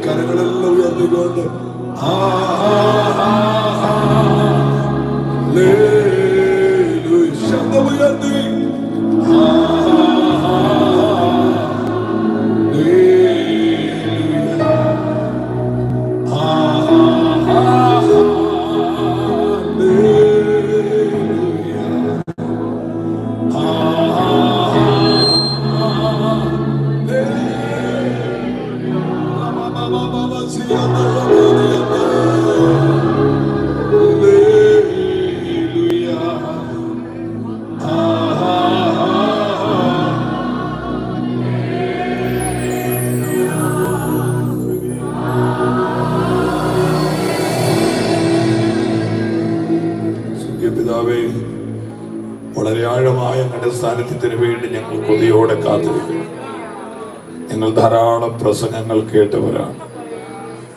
കരങ്ങളെല്ലാം ഉയർത്തിക്കൊണ്ട് ശബ്ദമുയർത്തി പിതാവേ, വളരെ ആഴമായ അങ്ങയുടെ സാന്നിധ്യത്തിന് വേണ്ടി ഞങ്ങൾ കൊതിയോടെ കാത്തിരിക്കുന്നു. ഞങ്ങൾ ധാരാളം പ്രസംഗങ്ങൾ കേട്ടവരാണ്,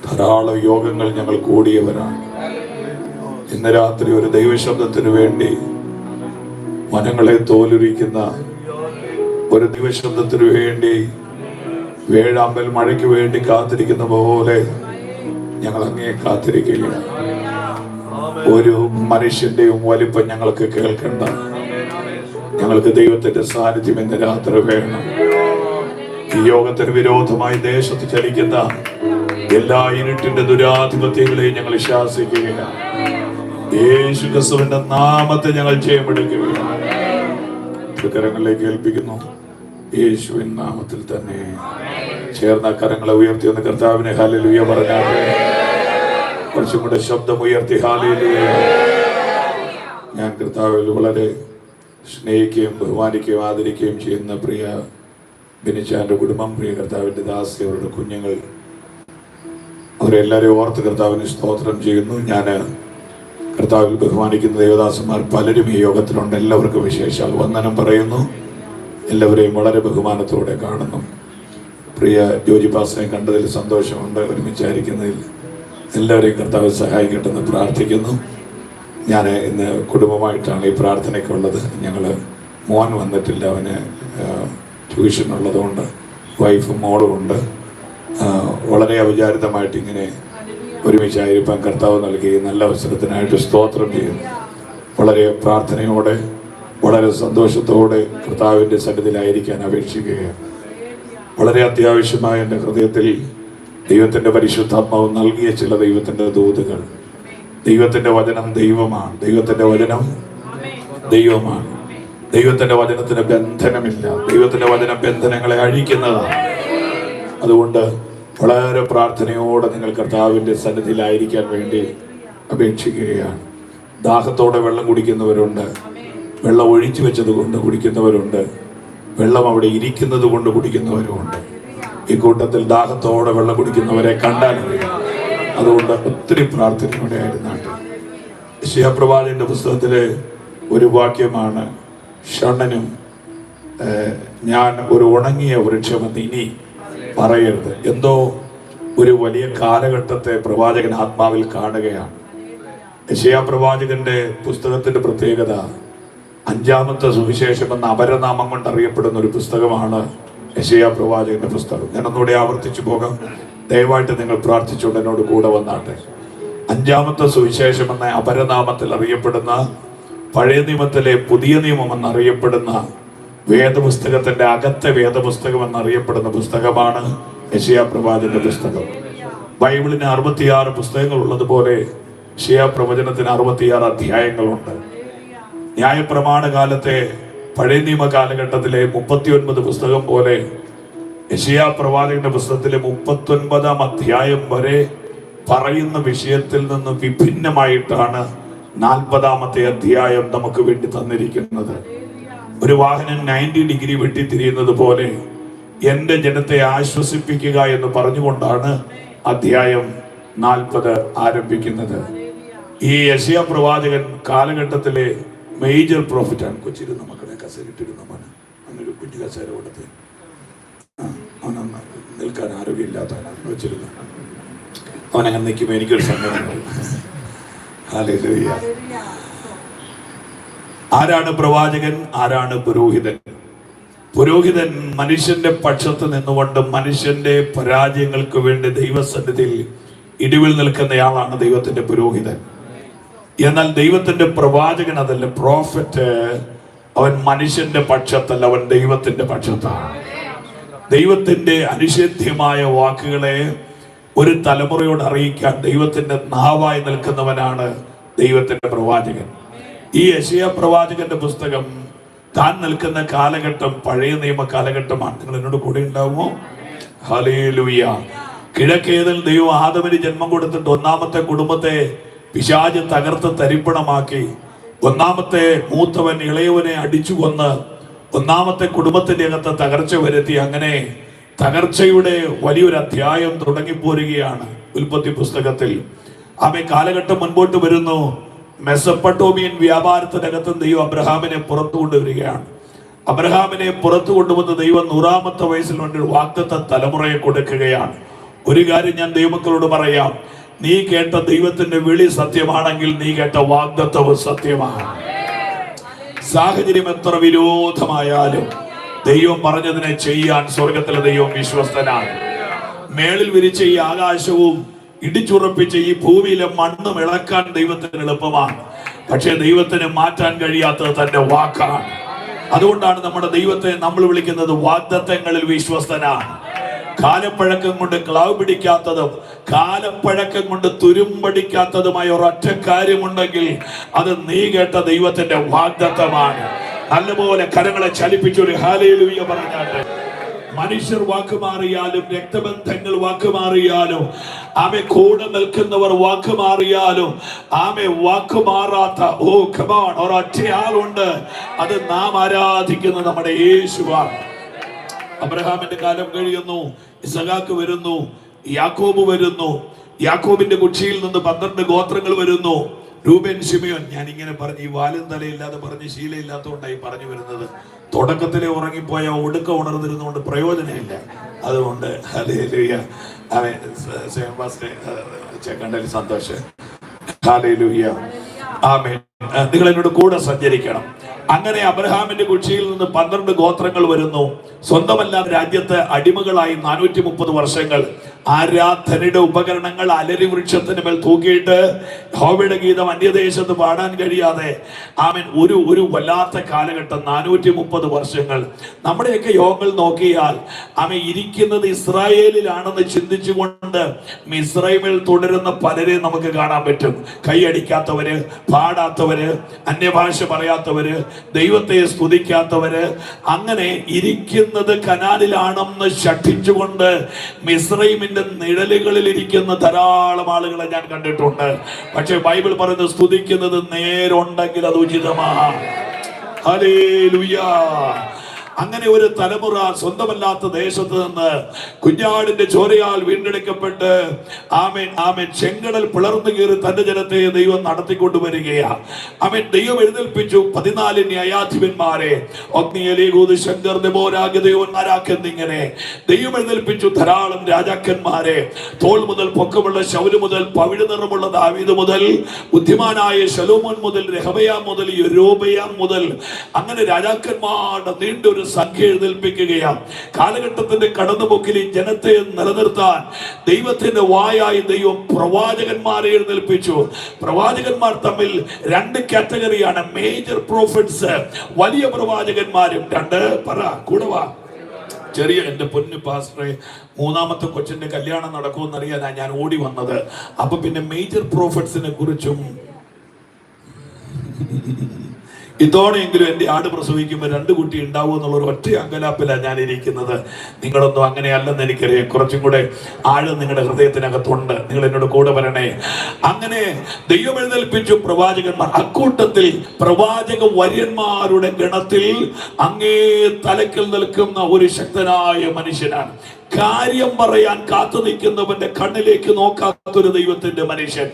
ധാരാളം യോഗങ്ങൾ ഞങ്ങൾ കൂടിയവരാണ്. ഇന്ന് രാത്രി ഒരു ദൈവശബ്ദത്തിന് വേണ്ടി മനങ്ങളെ തോലുരിക്കുന്ന ഒരു ദൈവശബ്ദത്തിന് വേണ്ടി വേഴാമ്പൽ മഴയ്ക്ക് വേണ്ടി കാത്തിരിക്കുന്ന പോലെ ഞങ്ങൾ അങ്ങേ കാത്തിരിക്കുകയാണ്. ഒരു മനുഷ്യന്റെയും വലിപ്പം ഞങ്ങൾക്ക് കേൾക്കണ്ട. ഞങ്ങൾക്ക് ദൈവത്തിന്റെ സാന്നിധ്യം ഇന്ന് രാത്രി വേണം. ഈ യോഗത്തിന് വിരോധമായി ദേശത്ത് ചലിക്കുന്ന എല്ലാ ഇരുട്ടിന്റെ ദുരാധിപത്യങ്ങളെയും ഞങ്ങൾ ശാസിക്കുകയാണ്. യേശു ക്രിസ്തുവിന്റെ നാമത്തെ ഞങ്ങൾ ജയമെടുക്കുകയാണ്. കരങ്ങളിലേക്ക് ഏൽപ്പിക്കുന്നു, യേശുവിൻ നാമത്തിൽ തന്നെ. ചേർന്ന കരങ്ങളെ ഉയർത്തി ഒന്ന് കർത്താവിനെ ഹല്ലേലൂയ പറഞ്ഞാട്ടെ. കുറച്ചും കൂടെ ശബ്ദം ഉയർത്തി ഹല്ലേലൂയ. ഞാൻ കർത്താവിൽ വളരെ സ്നേഹിക്കുകയും ബഹുമാനിക്കുകയും ആദരിക്കുകയും ചെയ്യുന്ന പ്രിയ ബിനിച്ചാന്റെ കുടുംബം, പ്രിയ കർത്താവിന്റെ ദാസി, അവരുടെ കുഞ്ഞുങ്ങൾ, അവരെല്ലാവരെയും ഓർത്ത് കർത്താവിന് സ്തോത്രം ചെയ്യുന്നു. ഞാൻ കർത്താവിൽ ബഹുമാനിക്കുന്ന ദേവദാസന്മാർ പലരും ഈ യോഗത്തിലുണ്ട്. എല്ലാവർക്കും വിശേഷാൽ വന്ദനം പറയുന്നു. എല്ലാവരെയും വളരെ ബഹുമാനത്തോടെ കാണുന്നു. പ്രിയ ജോജി പാസ്റ്ററെ കണ്ടതിൽ സന്തോഷമുണ്ട്. ഒരുമിച്ചായിരിക്കുന്നതിൽ എല്ലാവരെയും കർത്താവ് സഹായിക്കട്ടെന്ന് പ്രാർത്ഥിക്കുന്നു. ഞാൻ ഇന്ന് കുടുംബമായിട്ടാണ് ഈ പ്രാർത്ഥനയ്ക്കുള്ളത്. ഞങ്ങൾ മോൻ വന്നിട്ടില്ല, അവന് ട്യൂഷൻ ഉള്ളതുകൊണ്ട് വൈഫും മോളും ഉണ്ട്. വളരെ അവിചാരിതമായിട്ട് ഇങ്ങനെ ഒരുമിച്ചായിരിക്കാൻ കർത്താവ് നൽകി നല്ല അവസരത്തിനായിട്ട് സ്തോത്രം ചെയ്യുന്നു. വളരെ പ്രാർത്ഥനയോടെ വളരെ സന്തോഷത്തോടെ കർത്താവിൻ്റെ സന്നിധിയിലായിരിക്കാൻ അപേക്ഷിക്കുകയാണ്. വളരെ അത്യാവശ്യമായ എൻ്റെ ഹൃദയത്തിൽ ദൈവത്തിൻ്റെ പരിശുദ്ധാത്മാവ് നൽകിയ ചില ദൈവത്തിൻ്റെ ദൂതുകൾ. ദൈവത്തിൻ്റെ വചനം ദൈവമാണ്. ദൈവത്തിൻ്റെ വചനം ദൈവമാണ്. ദൈവത്തിൻ്റെ വചനത്തിന് ബന്ധനമില്ല. ദൈവത്തിൻ്റെ വചനം ബന്ധനങ്ങളെ അഴിക്കുന്നതാണ്. അതുകൊണ്ട് വളരെ പ്രാർത്ഥനയോടെ നിങ്ങൾ കർത്താവിൻ്റെ സന്നിധിയിലായിരിക്കാൻ വേണ്ടി അപേക്ഷിക്കുകയാണ്. ദാഹത്തോടെ വെള്ളം കുടിക്കുന്നവരുണ്ട്, വെള്ളം ഒഴിച്ചു വെച്ചത് കൊണ്ട് കുടിക്കുന്നവരുണ്ട്, വെള്ളം അവിടെ ഇരിക്കുന്നത് കൊണ്ട് കുടിക്കുന്നവരുമുണ്ട്. ഈ കൂട്ടത്തിൽ ദാഹത്തോടെ വെള്ളം കുടിക്കുന്നവരെ കണ്ടാലറിയാം. അതുകൊണ്ട് ഒത്തിരി പ്രാർത്ഥനയോടെ ആയിരുന്നാട്ട്. യെശയ്യാ പ്രവാചകന്റെ പുസ്തകത്തിലെ ഒരു വാക്യമാണ്, ഷണ്ണനും ഞാൻ ഒരു ഉണങ്ങിയ വൃക്ഷമെന്ന് ഇനി പറയരുത്. എന്തോ ഒരു വലിയ കാലഘട്ടത്തെ പ്രവാചകൻ ആത്മാവിൽ കാണുകയാണ്. യെശയ്യാ പ്രവാചകന്റെ പുസ്തകത്തിന്റെ പ്രത്യേകത 5-ാമത്തെ സുവിശേഷം എന്ന അപരനാമം കൊണ്ട് അറിയപ്പെടുന്ന ഒരു പുസ്തകമാണ് യെശയ്യാ പ്രവാചകന്റെ പുസ്തകം. ഞാൻ ഒന്നുകൂടെ ആവർത്തിച്ചു പോകാം. ദയവായിട്ട് നിങ്ങൾ പ്രാർത്ഥിച്ചുകൊണ്ട് എന്നോട് കൂടെ വന്നാട്ടെ. 5-ാമത്തെ സുവിശേഷം എന്ന അപരനാമത്തിൽ അറിയപ്പെടുന്ന, പഴയ നിയമത്തിലെ പുതിയ നിയമം എന്നറിയപ്പെടുന്ന വേദപുസ്തകത്തിന്റെ അകത്തെ വേദപുസ്തകം എന്നറിയപ്പെടുന്ന പുസ്തകമാണ് യെശയ്യാ പ്രവാചകന്റെ പുസ്തകം. ബൈബിളിന് 66 പുസ്തകങ്ങൾ ഉള്ളതുപോലെ യെശയ്യാ പ്രവചനത്തിന് 66 അധ്യായങ്ങളുണ്ട്. ന്യായപ്രമാണ കാലത്തെ പഴയ നിയമ കാലഘട്ടത്തിലെ 39 പുസ്തകം പോലെ യെശയ്യാ പ്രവാചകന്റെ പുസ്തകത്തിലെ 39-ാം അധ്യായം വരെ പറയുന്ന വിഷയത്തിൽ നിന്ന് വിഭിന്നമായിട്ടാണ് 40-ാമത്തെ അധ്യായം നമുക്ക് വേണ്ടി തന്നിരിക്കുന്നത്. ഒരു വാഹനം 90 ഡിഗ്രി വെട്ടിത്തിരിയുന്നത് പോലെ എന്റെ ജനത്തെ ആശ്വസിപ്പിക്കുക എന്ന് പറഞ്ഞുകൊണ്ടാണ് അധ്യായം 40 ആരംഭിക്കുന്നത്. ഈ യെശയ്യാ പ്രവാചകൻ കാലഘട്ടത്തിലെ മേജർ പ്രോഫിറ്റാണ്. കൊച്ചിരുന്ന മക്കളെ കസേരയിട്ടിരുന്ന മോന് അങ്ങനൊരു കുഞ്ഞു കസേര കൊടുത്ത് അവനന്ന് നിൽക്കാൻ ആരോഗ്യമില്ലാത്തവനാണ് വെച്ചിരുന്നു. അവനങ്ങനെ നിൽക്കുമ്പോൾ എനിക്കൊരു സങ്കടം. ഹല്ലേലൂയ. ആരാണ് പ്രവാചകൻ? ആരാണ് പുരോഹിതൻ? പുരോഹിതൻ മനുഷ്യന്റെ പക്ഷത്ത് നിന്നുകൊണ്ട് മനുഷ്യന്റെ പരാജയങ്ങൾക്ക് വേണ്ടി ദൈവസന്നിധിയിൽ ഇടിവിൽ നിൽക്കുന്നയാളാണ് ദൈവത്തിന്റെ പുരോഹിതൻ. എന്നാൽ ദൈവത്തിന്റെ പ്രവാചകൻ അതല്ല. പ്രോഫറ്റ് അവൻ മനുഷ്യന്റെ പക്ഷത്തല്ല, അവൻ ദൈവത്തിന്റെ പക്ഷത്താണ്. ദൈവത്തിന്റെ അനിഷേധ്യമായ വാക്കുകളെ ഒരു തലമുറയോട് അറിയിക്കാൻ ദൈവത്തിന്റെ നാവായി നിൽക്കുന്നവനാണ് ദൈവത്തിന്റെ പ്രവാചകൻ. ഈ യെശയ്യാ പ്രവാചകന്റെ പുസ്തകം താൻ നിൽക്കുന്ന കാലഘട്ടം പഴയ നിയമ കാലഘട്ടമാണ്. നിങ്ങൾ എന്നോട് കൂടെ ഉണ്ടാവുമോ? ഹല്ലേലൂയ. കിഴക്കേതിൽ ദൈവം ആദമിന് ജന്മം കൊടുത്തിട്ട് ഒന്നാമത്തെ കുടുംബത്തെ പിശാച് തകർത്ത് തരിപ്പണമാക്കി. ഒന്നാമത്തെ മൂത്തവൻ ഇളയവനെ അടിച്ചു കൊന്ന് ഒന്നാമത്തെ കുടുംബത്തിന്റെ അകത്ത് തകർച്ച വരുത്തി. അങ്ങനെ തകർച്ചയുടെ വലിയൊരു അധ്യായം തുടങ്ങിപ്പോരുകയാണ് ഉൽപ്പത്തി പുസ്തകത്തിൽ. ആമേ കാലഘട്ടം മുൻപോട്ട് വരുന്നു. മെസപ്പൊട്ടോമിയൻ വ്യാപാരത്തിനകത്ത് ദൈവം അബ്രഹാമിനെ പുറത്തു കൊണ്ടുവരികയാണ്. അബ്രഹാമിനെ പുറത്തു കൊണ്ടുവന്ന് ദൈവം 100-ാമത്തെ വയസ്സിൽ ഒരു വാഗ്ദത്ത തലമുറയെ കൊടുക്കുകയാണ്. ഒരു കാര്യം ഞാൻ ദൈവമക്കളോട് പറയാം, നീ കേട്ട ദൈവത്തിന്റെ വിളി സത്യമാണെങ്കിൽ നീ കേട്ട വാഗ്ദത്തവും സത്യമാണ്. സാഹചര്യം എത്ര വിരോധമായാലും ദൈവം പറഞ്ഞതിനെ ചെയ്യാൻ സ്വർഗത്തിലെ ദൈവം വിശ്വസ്തനാണ്. മേളിൽ വിരിച്ച ഈ ആകാശവും ഇടിച്ചുറപ്പിച്ച ഈ ഭൂമിയിലെ മണ്ണും ഇളക്കാൻ ദൈവത്തിന് എളുപ്പമാണ്. പക്ഷെ ദൈവത്തിന് മാറ്റാൻ കഴിയാത്തത് തന്റെ വാക്കാണ്. അതുകൊണ്ടാണ് നമ്മുടെ ദൈവത്തെ നമ്മൾ വിളിക്കുന്നത് വാഗ്ദത്തങ്ങളിൽ വിശ്വസ്തനാണ്. കാലപ്പഴക്കം കൊണ്ട് ക്ലാവ് പിടിക്കാത്തതും കാലപ്പഴക്കം കൊണ്ട് തുരുമ്പടിക്കാത്തതുമായ ഒരൊറ്റ കാര്യമുണ്ടെങ്കിൽ അത് നീ കേട്ട ദൈവത്തിന്റെ വാഗ്ദത്തമാണ്. നല്ലപോലെ കരങ്ങളെ ചലിപ്പിച്ചൊരു ഹല്ലേലൂയ പറഞ്ഞാട്ടെ. മനുഷ്യർ വാക്കുമാറിയാലും രക്തബന്ധങ്ങൾ വാക്കുമാറിയാലും ആമെ കൂടെ നിൽക്കുന്നവർ വാക്കുമാറിയാലും ആമെ വാക്കുമാറാത്ത ഒരൊറ്റയാളുണ്ട്. അത് നാം ആരാധിക്കുന്ന നമ്മുടെ യേശുവാണ്. അബ്രഹാമിന്റെ കാലം കഴിയുന്നു, ഇസഹാക്ക് വരുന്നു, യാക്കോബ് വരുന്നു. യാക്കോബിന്റെ കുക്ഷിയിൽ നിന്ന് 12 ഗോത്രങ്ങൾ വരുന്നു. രൂബേൻ, ശിമയോൻ. ഞാൻ ഇങ്ങനെ പറഞ്ഞു, ഈ വാലും തലയില്ലാതെ പറഞ്ഞ് ശീലമില്ലാത്തതുകൊണ്ടായി പറഞ്ഞു വരുന്നത്. തുടക്കത്തിലെ ഉറങ്ങിപ്പോയ ഒടുക്ക ഉണർന്നിരുന്നുകൊണ്ട് പ്രയോജനമില്ല. അതുകൊണ്ട് ഹല്ലേലൂയ. കണ്ടതിൽ സന്തോഷം. ഹല്ലേലൂയ. ആമേൻ. നിങ്ങൾ എന്നോട് കൂടെ സഞ്ചരിക്കണം. അങ്ങനെ അബ്രഹാമിന്റെ കുക്ഷിയിൽ നിന്ന് 12 ഗോത്രങ്ങൾ വരുന്നു. സ്വന്തമല്ലാത്ത രാജ്യത്ത് അടിമകളായി 430 വർഷങ്ങൾ ആരാധനയുടെ ഉപകരണങ്ങൾ അലരി വൃക്ഷത്തിന് മേൽ തൂക്കിയിട്ട് യഹോവയുടെ ഗീതം അന്യദേശത്ത് പാടാൻ കഴിയാതെ ആമേൻ ഒരു വല്ലാത്ത കാലഘട്ടം 430 വർഷങ്ങൾ. നമ്മുടെയൊക്കെ യോഗങ്ങൾ നോക്കിയാൽ ആമേൻ ഇരിക്കുന്നത് ഇസ്രായേലിലാണെന്ന് ചിന്തിച്ചുകൊണ്ട് മിസ്രൈമിൽ തുടരുന്ന പലരെ നമുക്ക് കാണാൻ പറ്റും. കൈയടിക്കാത്തവര്, പാടാത്തവര്, അന്യഭാഷ പറയാത്തവര്, ദൈവത്തെ സ്തുതിക്കാത്തവര്, അങ്ങനെ ഇരിക്കുന്നത് കനാലിലാണെന്ന് ശഠിച്ചുകൊണ്ട് മിസ്രൈമിന്റെ നിഴലുകളിൽ ഇരിക്കുന്ന ധാരാളം ആളുകളെ ഞാൻ കണ്ടിട്ടുണ്ട്. പക്ഷെ ബൈബിൾ പറയുന്നത് സ്തുതിക്കുന്നത് നേരുണ്ടെങ്കിൽ അത് ഉചിതമാണ്. ഹല്ലേലൂയ. അങ്ങനെ ഒരു തലമുറ സ്വന്തമല്ലാത്ത ദേശത്ത് നിന്ന് കുഞ്ഞാടിന്റെ ചോരയാൽ വീണ്ടെടുക്കപ്പെട്ട് ആമേൻ ആമേൻ ചെങ്കടൽ പിളർന്നു കയറി തന്റെ ജനത്തെ ദൈവം നടത്തിക്കൊണ്ടുവരികയാ. ആമേൻ. ദൈവം എഴുന്നേൽപ്പിച്ചു 14 ന്യായാധിപന്മാരെ. ഒഗ്നിയേലീഹൂദ്, ശങ്കർ, ദെബോരാഗിദയോന്മാരാക്കെന്നിങ്ങനെ ദൈവം എഴുന്നേൽപ്പിച്ചു ധാരാളം രാജാക്കന്മാരെ. തോൾ മുതൽ പൊക്കമുള്ള ശൗല് മുതൽ പവിഴ നിറമുള്ള ദാവീദ് മുതൽ ബുദ്ധിമാനായ ശലോമോൻ മുതൽ രഹബയാം മുതൽ യൊരോബയാം മുതൽ അങ്ങനെ രാജാക്കന്മാരുടെ നീണ്ടൊരു സംഖ്യ എഴുന്നേൽപ്പിക്കുകയാണ്. കാലഘട്ടത്തിന്റെ കടന്നുപോക്കിൽ ഈ ജനത്തെ നിലനിർത്താൻ ദൈവത്തിന്റെ വായായി ദൈവം പ്രവാചകന്മാരെ എഴുന്നേൽപ്പിച്ചു. പ്രവാചകന്മാർ തമ്മിൽ 2 കാറ്റഗറിയാണ്. മേജർ പ്രോഫിറ്റ്സ്, വലിയ പ്രവാചകന്മാരും. 2 പറ കൂടവാ. ചെറിയ എന്റെ പൊന്നു പാസ്റ്ററെ, 3ാമത്തെ കൊച്ചിന്റെ കല്യാണം നടക്കുമെന്നറിയാനാ ഞാൻ ഓടി വന്നത്. അപ്പൊ പിന്നെ മേജർ പ്രോഫിറ്റ്സിനെ കുറിച്ചും ഇതോടെയെങ്കിലും എൻ്റെ ആട് പ്രസവിക്കുമ്പോൾ 2 കുട്ടി ഉണ്ടാവും എന്നുള്ളൊരു ഒറ്റ അങ്കലാപ്പിലാണ് ഞാൻ ഇരിക്കുന്നത്. നിങ്ങളൊന്നും അങ്ങനെയല്ലെന്ന് എനിക്കറിയാം. കുറച്ചും കൂടെ ആഴം നിങ്ങളുടെ ഹൃദയത്തിനകത്തുണ്ട്. നിങ്ങൾ എന്നോട് കൂടെ വരണേ. അങ്ങനെ ദൈവം എഴുന്നേൽപ്പിച്ചു പ്രവാചകന്മാർ. അക്കൂട്ടത്തിൽ പ്രവാചക വര്യന്മാരുടെ ഗണത്തിൽ അങ്ങേ തലക്കിൽ നിൽക്കുന്ന ഒരു ശക്തനായ മനുഷ്യനാണ്. കാര്യം പറയാൻ കാത്തു നിൽക്കുന്നവന്റെ കണ്ണിലേക്ക് നോക്കാത്തൊരു ദൈവത്തിന്റെ മനുഷ്യൻ,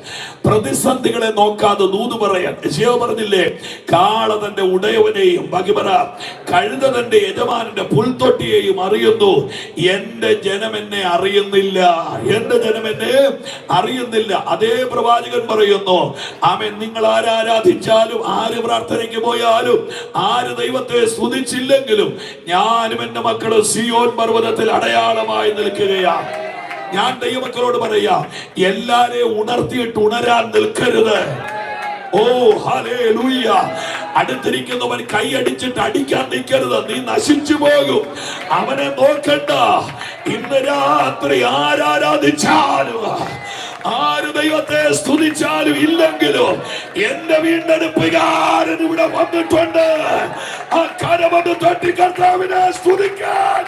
പ്രതിസന്ധികളെ നോക്കാതെ ദൂത് പറയാൻ. യെശയ്യാ പറഞ്ഞില്ലേ, കാള തന്റെ ഉടയവനെയും ബകിബറ കഴുത തന്റെ യജമാനന്റെ പുൽത്തൊട്ടിയെയും അറിയുന്നു, എന്റെ ജനം എന്നെ അറിയുന്നില്ല, എന്റെ ജനം എന്നെ അറിയുന്നില്ല. അതേ പ്രവാചകൻ പറയുന്നു, ആമേൻ, നിങ്ങൾ ആരാധിച്ചാലും ആര് പ്രാർത്ഥനയ്ക്ക് പോയാലും ആര് ദൈവത്തെ സ്തുതിച്ചില്ലെങ്കിലും ഞാനും എന്റെ മക്കളും സിയോൻ പർവ്വതത്തിൽ അടയാളമായി നിൽക്കുകയാണ്. ഞാൻ ദൈവമക്കളോട് പറയാ, എല്ലാരെയും ഉണർത്തിയിട്ട് ഉണരാൻ നിൽക്കരുത്. ഓ ഹല്ലേലൂയ. അടുത്തിരിക്കുന്നവൻ കൈയടിച്ചിട്ട് അടിക്കാൻ നിൽക്കരുത്, നീ നശിച്ചു പോകും. അവനെ നോക്കണ്ട. ഇന്ന് രാത്രി ആരാധിച്ചാലും ആര് ദൈവത്തെ സ്തുതിച്ചാലും ഇല്ലെങ്കിലും എന്റെ വീണ്ടെടുപ്പുകാരൻ ഇവിടെ വന്നിട്ടുണ്ട്. ആ കരമത് തട്ടി കർത്താവിനെ സ്തുതിക്കാൻ.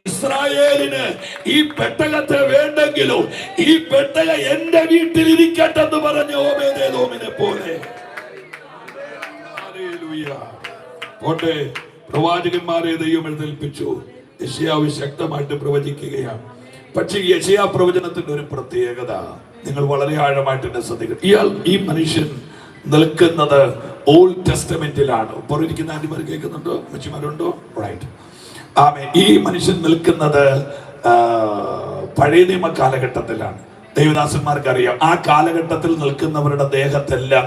ഇസ്രായേലിന് ഈ പെട്ടകത്തെ വേണ്ടെങ്കിലും ഈ പെട്ടക എന്റെ വീട്ടിൽ ഇരിക്കട്ടെന്ന് പറഞ്ഞു ഓബേദേദോമിനെ പോലെ. പോട്ടെ, പ്രവാചകന്മാരെ ദൈവം എഴുന്നേൽപ്പിച്ചു. യെശയ്യാവ് ശക്തമായിട്ട് പ്രവചിക്കുകയാണ്. പക്ഷേ യെശയ്യാ പ്രവചനത്തിന്റെ ഒരു പ്രത്യേകത നിങ്ങൾ വളരെ ആഴമായിട്ട് തന്നെ ശ്രദ്ധിക്കണം. ഈ മനുഷ്യൻ നിൽക്കുന്നത് ഓൾഡ് ടെസ്റ്റമെന്റിലാണ്. പുറകിരിക്കുന്ന ആന്റിമാർ കേൾക്കുന്നുണ്ടോ? അമ്മച്ചിമാരുണ്ടോ? റൈറ്റ്. ആമേൻ. ഈ മനുഷ്യൻ നിൽക്കുന്നത് പഴയ നിയമ കാലഘട്ടത്തിലാണ്. ദൈവദാസന്മാർക്ക് അറിയാം, ആ കാലഘട്ടത്തിൽ നിൽക്കുന്നവരുടെ ദേഹത്തെല്ലാം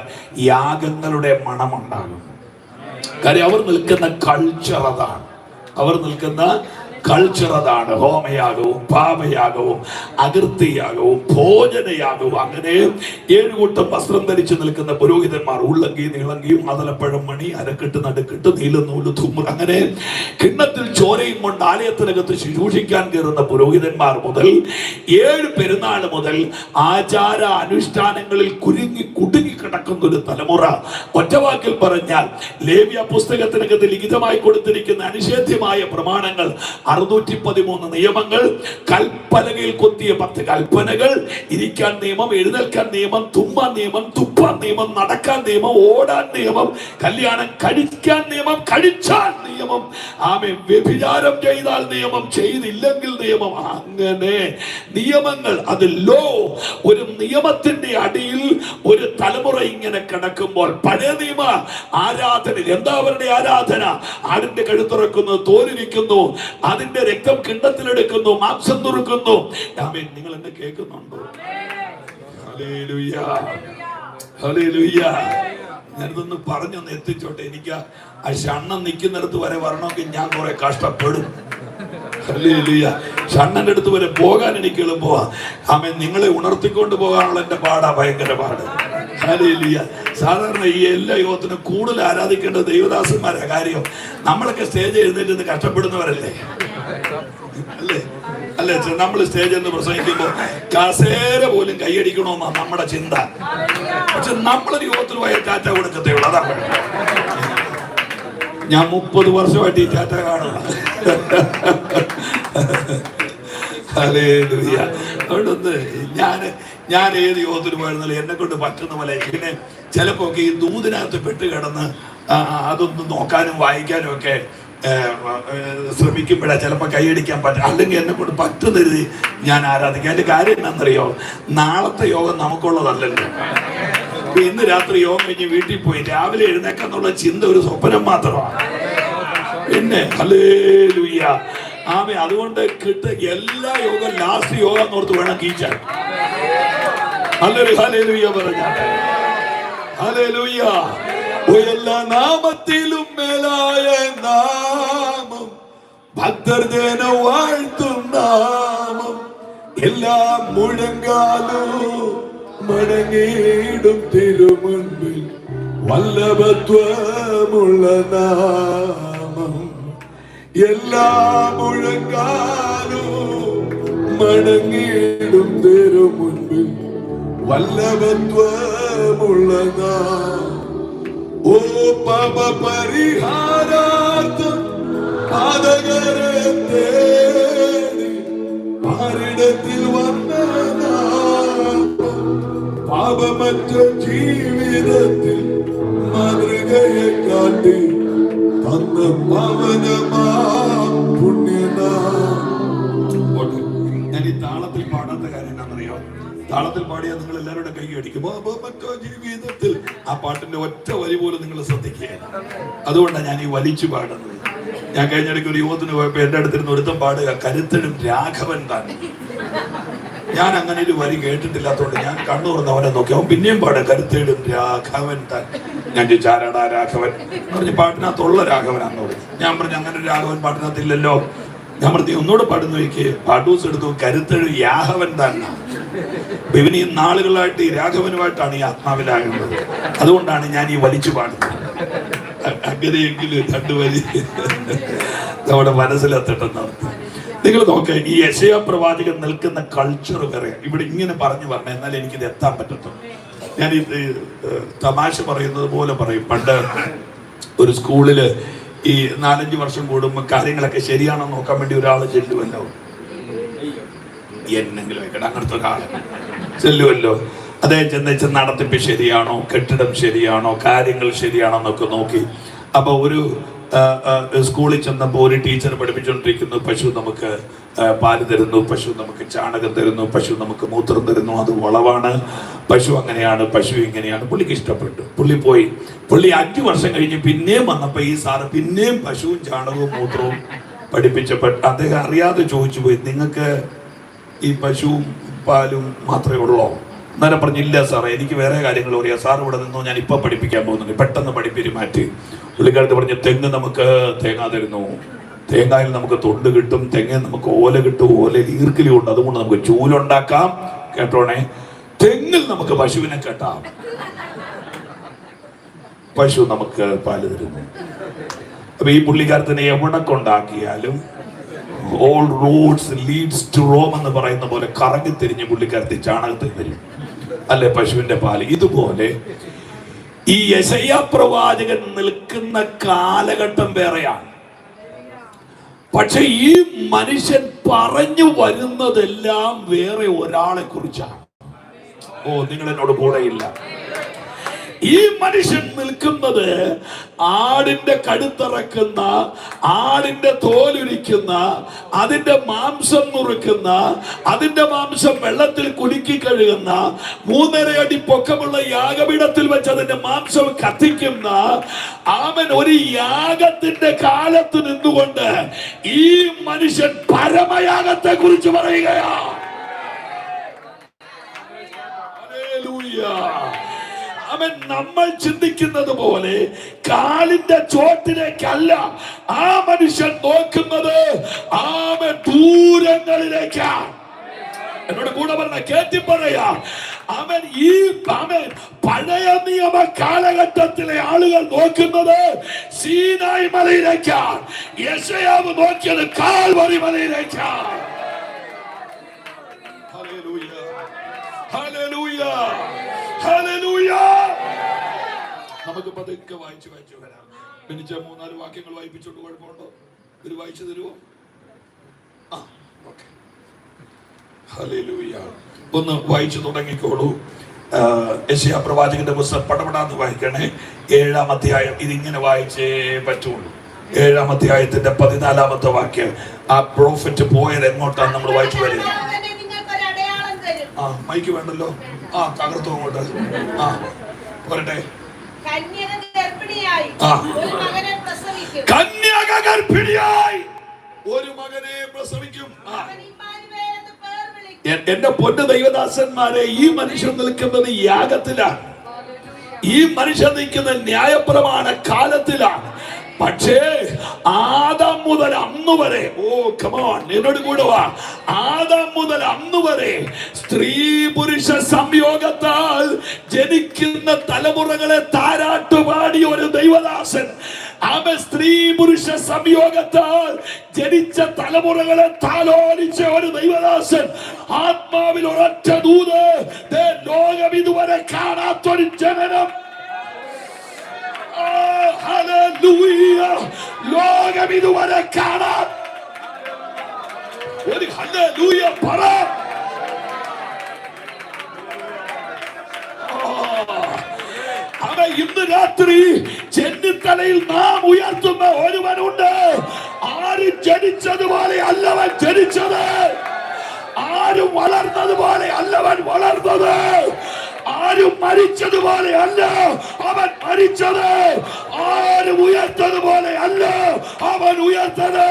യാഗങ്ങളുടെ മണമുണ്ടാകും. കാര്യം അവർ നിൽക്കുന്ന കൾച്ചർ അതാണ്. അവർ നിൽക്കുന്ന കൾച്ചർ അതാണ്. ഹോമയാഗവും പാപയാഗവും അകൃത്യയാഗവും ഭോജനയാഗവും. അങ്ങനെ 7 കൂട്ടം വസ്ത്രം ധരിച്ചു നിൽക്കുന്ന പുരോഹിതന്മാർ, ഉള്ളങ്കി നീളങ്കിയും മതലപ്പഴം മണി അരക്കെട്ട് നടുക്കെട്ട് നീലനൂല് തുമ്മർ, അങ്ങനെ കിണ്ണത്തിൽ ചോരയും കൊണ്ട് ആലയത്തിനകത്ത് ശുശ്രൂഷിക്കാൻ കയറുന്ന പുരോഹിതന്മാർ മുതൽ 7 പെരുന്നാൾ മുതൽ ആചാര അനുഷ്ഠാനങ്ങളിൽ കുടുങ്ങി കിടക്കുന്ന ഒരു തലമുറ. ഒറ്റവാക്കിൽ പറഞ്ഞാൽ ലേവ്യ പുസ്തകത്തിനകത്ത് ലിഖിതമായി കൊടുത്തിരിക്കുന്ന അനിഷേധ്യമായ പ്രമാണങ്ങൾ 613 നിയമങ്ങൾ, കൽപ്പലകയിൽ കൊത്തിയ 10 കൽപ്പനകൾ, ഇരിക്കാൻ നിയമം, എഴുന്നേൽക്കാൻ നിയമം, തുമ്മാൻ നിയമം, തുപ്പാൻ നിയമം, നടക്കാൻ നിയമം, ഓടാൻ നിയമം, കല്യാണം കഴിക്കാൻ നിയമം, കഴിച്ചാൽ നിയമം, ആമേൻ, വ്യഭിചാരം ചെയ്താൽ നിയമം, ചെയ്തില്ലെങ്കിൽ നിയമം. അങ്ങനെ നിയമങ്ങൾ, അത് ലോ. ഒരു നിയമത്തിന്റെ അടിയിൽ ഒരു തലമുറ ഇങ്ങനെ കിടക്കുമ്പോൾ പഴയ നിയമ ആരാധന എന്താ? അവരുടെ ആരാധന ആടിന്റെ കഴുത്തുറക്കുന്നു, തോലിരിക്കുന്നു, അതിന്റെ രക്തം കിണ്ണത്തിലെടുക്കുന്നു, മാംസം തുറക്കുന്നു. ആമേൻ. നിങ്ങൾ എന്നെ കേൾക്കുന്നുണ്ടോ? Hallelujah, hallelujah. ഞാനിതൊന്ന് പറഞ്ഞൊന്ന് എത്തിച്ചോട്ടെ. എനിക്ക് ആ ഷണ്ണൻ നിൽക്കുന്നിടത്ത് വരെ വരണമെങ്കിൽ ഞാൻ കുറെ കഷ്ടപ്പെടും. ഹല്ലേലൂയ. ഷണ്ണന്റെ അടുത്ത് വരെ പോകാൻ എനിക്ക് എളുപ്പമാ. ആമേൻ. നിങ്ങളെ ഉണർത്തിക്കൊണ്ട് പോകാനുള്ള എന്റെ പാടാ ഭയങ്കര പാട്. ഹല്ലേലൂയ. സാധാരണ ഈ എല്ലാ യോഗത്തിനും കൂടുതൽ ആരാധിക്കേണ്ട ദൈവദാസന്മാരാ. കാര്യം നമ്മളൊക്കെ സ്റ്റേജ് എഴുന്നേറ്റ് കഷ്ടപ്പെടുന്നവരല്ലേ, അല്ലേ? അല്ലേ? നമ്മൾ സ്റ്റേജിൽ നിന്ന് പ്രസംഗിക്കുമ്പോ കസേര പോലും കൈയടിക്കണമെന്നാ നമ്മുടെ ചിന്ത. പക്ഷെ നമ്മളൊരു യോഗത്തിന് പോയ ടാറ്റ കൊടുക്കത്തേ ഉള്ളൂ. അതാണ് ഞാൻ 30 വർഷമായിട്ട് ഈ ടാറ്റ കാണുക. ഹല്ലേലൂയ. അതുകൊണ്ടൊന്ന് ഞാൻ ഏത് യോഗത്തിന് പോയിരുന്നാലും എന്നെ കൊണ്ട് പറ്റുന്ന പോലെ. പിന്നെ ചിലപ്പോ ഈ ദൂതിനകത്ത് പെട്ട് കിടന്ന് അതൊന്നും നോക്കാനും വായിക്കാനും ഒക്കെ ശ്രമിക്കുമ്പോഴാ ചിലപ്പോൾ കൈയടിക്കാൻ പറ്റും. അല്ലെങ്കിൽ എന്നെ കൊണ്ട് പറ്റുന്നരുത് ഞാൻ ആരാധിക്കാം. അതിന്റെ കാര്യം എന്താണെന്നറിയോ? നാളത്തെ യോഗം നമുക്കുള്ളതല്ലല്ലോ. ഇന്ന് രാത്രി യോഗം കഴിഞ്ഞ് വീട്ടിൽ പോയി രാവിലെ എഴുന്നേക്കാന്നുള്ള ചിന്ത ഒരു സ്വപ്നം മാത്രമാണ്. പിന്നെ ഹല്ലേലൂയ, ആമേൻ. അതുകൊണ്ട് എല്ലാ യോഗം ലാസ്റ്റ് യോഗം എന്നോർത്ത് വേണം കീച്ചാൻ. ഹല്ലേലൂയ പറഞ്ഞാൽ ഹല്ലേലൂയ. എല്ലാ നാമത്തിലും മേലായ നാമം, ഭക്തർ ജന വാഴ്ത്തും നാമം, എല്ലാ മുഴങ്കാലും മടങ്ങിയിടും തിരുമുൻപിൽ വല്ലഭത്വമുള്ള നാമം. എല്ലാ മുഴങ്കാലും മടങ്ങിയിടും തിരുമുൻപിൽ വല്ലഭത്വമുള്ള നാമം. ഓ പാപ പരിഹാരാർത്ഥം പാതകരെ തേടി പാരിടത്തിൽ വന്ന നാമം. പാപമറ്റ ജീവിതത്തിൽ മാതൃകയെ കാട്ടി തന്ന പവനമാ പുണ്യനാ. ഞാൻ ഈ താളത്തിൽ പാടാത്ത കാര്യം എന്താണെന്നറിയോ? താളത്തിൽ പാടിയാൽ നിങ്ങൾ എല്ലാവരുടെ കൈ അടിക്കും. പാപമറ്റ ജീവിതത്തിൽ ആ പാട്ടിന്റെ ഒറ്റ വരി പോലും നിങ്ങൾ ശ്രദ്ധിക്കുക. അതുകൊണ്ടാണ് ഞാൻ ഈ വലിച്ചു പാടുന്നത്. ഞാൻ കഴിഞ്ഞിടയ്ക്ക് ഒരു യുവത്തിന് പോയപ്പോ എന്റെ അടുത്തിരുന്ന് ഒരുത്തം പാടുക കരുത്തനും രാഘവൻ തന്നെ. ഞാൻ അങ്ങനെ ഒരു വരി കേട്ടിട്ടില്ലാത്തതുകൊണ്ട് ഞാൻ കണ്ണു തുറന്ന് അവനെ നോക്കി. അവൻ പിന്നെയും പാടുക കരുത്തേടും രാഘവൻ താൻ. ഞാൻ ചോദിച്ചാരാടാ രാഘവൻ പറഞ്ഞ് പാട്ടിനകത്തുള്ള രാഘവനാന്ന് പറഞ്ഞു. ഞാൻ പറഞ്ഞു അങ്ങനെ ഒരു രാഘവൻ പാട്ടിനകത്തില്ലല്ലോ. ഞാൻ പറഞ്ഞു ഒന്നുകൂടെ പാടുന്ന നോക്കി. പാട്ടൂസ് എടുത്തു കരുത്തേടും രാഘവൻ തന്നെ. ഇവന് ഈ നാളുകളായിട്ട് ഈ രാഘവനുമായിട്ടാണ് ഈ ആത്മാവിലാകുന്നത്. അതുകൊണ്ടാണ് ഞാൻ ഈ വലിച്ചു പാടുന്നത്. അങ്ങനെയെങ്കിലും രണ്ടുപേര് നമ്മുടെ മനസ്സിലെത്തട്ടെന്നാണ്. നിങ്ങൾ നോക്കുക, ഈ യെശയ്യാ പ്രവാചകൻ നിൽക്കുന്ന കൾച്ചർ വേറെ. ഇവിടെ ഇങ്ങനെ പറഞ്ഞു എന്നാൽ എനിക്കിത് എത്താൻ പറ്റത്തുള്ളൂ. ഞാൻ ഈ തമാശ പറയുന്നത് പോലെ പറയും. പണ്ട് ഒരു സ്കൂളില് ഈ 4-5 വർഷം കൂടുമ്പോൾ കാര്യങ്ങളൊക്കെ ശരിയാണോ നോക്കാൻ വേണ്ടി ഒരാൾ ചെല്ലുമല്ലോ. എന്നെങ്കിലും അങ്ങനത്തെ ഒരാൾ ചെല്ലുമല്ലോ. അദ്ദേഹം ചെന്ന് നടത്തിപ്പ് ശരിയാണോ, കെട്ടിടം ശരിയാണോ, കാര്യങ്ങൾ ശരിയാണോ എന്നൊക്കെ നോക്കി. അപ്പൊ ഒരു സ്കൂളിൽ ചെന്നപ്പോൾ ഒരു ടീച്ചർ പഠിപ്പിച്ചുകൊണ്ടിരിക്കുന്നു, പശു നമുക്ക് പാല് തരുന്നു, പശു നമുക്ക് ചാണകം തരുന്നു, പശു നമുക്ക് മൂത്രം തരുന്നു, അത് വളവാണ്, പശു അങ്ങനെയാണ്, പശു ഇങ്ങനെയാണ്. പുള്ളിക്ക് ഇഷ്ടപ്പെട്ടു. പുള്ളി 5 വർഷം കഴിഞ്ഞ് പിന്നെയും വന്നപ്പോ ഈ സാറ് പിന്നെയും പശുവും ചാണകവും മൂത്രവും പഠിപ്പിച്ചപ്പോൾ അദ്ദേഹം അറിയാതെ ചോദിച്ചു പോയി, നിങ്ങൾക്ക് ഈ പശുവും പാലും മാത്രമേ ഉള്ളോ? അന്നേരം പറഞ്ഞില്ല സാറേ, എനിക്ക് വേറെ കാര്യങ്ങൾ അറിയാം, സാർ ഇവിടെ നിന്നോ, ഞാൻ ഇപ്പൊ പഠിപ്പിക്കാൻ പോകുന്നുണ്ട്. പെട്ടെന്ന് പഠിപ്പിരി മാറ്റി. പുള്ളിക്കാരത്ത് പറഞ്ഞ് തെങ്ങ് നമുക്ക് തേങ്ങ തരുന്നു, തേങ്ങയിൽ നമുക്ക് തൊണ്ട് കിട്ടും, തെങ്ങ് നമുക്ക് ഓല കിട്ടും, ഓലയിൽ ഈർക്കിലി ഉണ്ട്, അതുകൊണ്ട് നമുക്ക് ചൂലുണ്ടാക്കാം. കേട്ടോണേ, തെങ്ങിൽ നമുക്ക് പശുവിനെ കെട്ടാം, പശു നമുക്ക് പാല് തരുന്നു. അപ്പൊ ഈ പുള്ളിക്കാരത്തിനെ എവിടെ കൊണ്ടാക്കിയാലും all roads leads to Rome എന്ന് പറയുന്ന പോലെ കറങ്ങി തിരിഞ്ഞ് പുള്ളിക്കാരത്തി ചാണകത്തിൽ വരും, അല്ലെ പശുവിന്റെ പാല്. ഇതുപോലെ ഈ യെശയ്യാ പ്രവാചകൻ നിൽക്കുന്ന കാലഘട്ടം വേറെയാണ്. പക്ഷെ ഈ മനുഷ്യൻ പറഞ്ഞു വരുന്നതെല്ലാം വേറെ ഒരാളെ കുറിച്ചാണ്. ഓ, നിങ്ങൾ എന്നോട് കൂടെയില്ല. ഈ മനുഷ്യൻ നിൽക്കുന്നത് ആടിന്റെ കഴുത്തിറക്കുന്ന, ആടിന്റെ തോലുരിക്കുന്ന, അതിന്റെ മാംസം നുറുക്കുന്ന, അതിന്റെ മാംസം വെള്ളത്തിൽ കുലുക്കി കഴുകുന്ന, 3.5 അടി പൊക്കമുള്ള യാഗപീഠത്തിൽ വെച്ച് അതിന്റെ മാംസം കത്തിക്കുന്ന അവൻ ഒരു യാഗത്തിന്റെ കാലത്ത് നിന്നുകൊണ്ട് ഈ മനുഷ്യൻ പരമയാഗത്തെ കുറിച്ച് പറയുകയാ. അവൻ നമ്മൾ ചിന്തിക്കുന്നത് പോലെ കാലിന്റെ ചോട്ടിലേക്കല്ല ആ മനുഷ്യൻ നോക്കുന്നത്, അവൻ ദൂരങ്ങളിലേക്കാണ്. എന്നോട് കൂടെ പറഞ്ഞ കേട്ടി പറയാ, അവൻ പഴയ നിയമ കാലഘട്ടത്തിലെ ആളുകൾ നോക്കുന്നത് സീനായി മലയിലേക്കാണ്. യെശയ്യാവ് നോക്കിയത് കാൽവരി മലയിലേക്കാണ്. Hallelujah, hallelujah, hallelujah. നമുക്ക് പതുക്കെ വായിച്ചു വരാം. മിനിച്ച 3-4 വാക്യങ്ങൾ വായിപ്പിച്ചോണ്ട് കുഴപ്പമുണ്ടോ? ഇത് വായിച്ചു തരുമോ? ഹല്ലേലൂയ. ഒന്ന് വായിച്ചു തുടങ്ങിക്കോളൂ. യെശയ്യാ പ്രവാചകന്റെ പുസ്തകം പടപടാന്ന് വായിക്കണേ. 7-ാം അധ്യായം. ഇതിങ്ങനെ വായിച്ചേ പറ്റുള്ളൂ. 7-ാം അധ്യായത്തിന്റെ 14-ാമത്തെ വാക്യം. ആ പ്രോഫറ്റ് പോയത് എങ്ങോട്ടാണ് നമ്മൾ വായിച്ചു വരുന്നത്? മൈക്ക് വേണ്ടല്ലോ. തകർത്തു അങ്ങോട്ട്. പോരട്ടെ. കന്യക ഗർഭിണിയായി ഒരു മകനെ പ്രസവിക്കും. എന്റെ പൊന്നു ദൈവദാസന്മാരെ, ഈ മനുഷ്യൻ നിൽക്കുന്നത് യാഗത്തിലാണ്. ഈ മനുഷ്യൻ നിൽക്കുന്നത് ന്യായപ്രമാണ കാലത്തിലാണ്. പക്ഷേ ആദാം മുതൽ അന്ന് വരെ, എന്നോട് കൂടെ വാ, ആദാം മുതൽ അന്ന് വരെ സ്ത്രീ പുരുഷ സംയോഗത്താൽ ജനിക്കുന്ന തലമുറകളെ താരാട്ടുപാടിയ ഒരു ദൈവദാസൻ. അവൻ സ്ത്രീ പുരുഷ സംയോഗത്താൽ ജനിച്ച തലമുറകളെ താലോലിച്ച ഒരു ദൈവദാസൻ. ആത്മാവിൽ ഒരൊറ്റ ദൂത്, ലോകം ഇതുവരെ കാണാത്തൊരു ജനനം. ഹല്ലേലൂയ. ലോകം ഇതുവരെ കാണാൻ ഒരു ഹല്ലേലൂയ പറ. രാത്രി ചെന്നിത്തലയിൽ നാം ഉയർത്തുന്ന ഒരുവനുണ്ട്. ആരും ജനിച്ചതുപോലെ അല്ലവൻ ജനിച്ചത്, ആരും വളർന്നതുപോലെ അല്ലവൻ വളർന്നത്, ആരും മരിച്ചതുപോലെ അല്ല അവൻ മരിച്ചത്, ആരും ഉയർത്തതുപോലെ അല്ല അവൻ ഉയർത്തത്.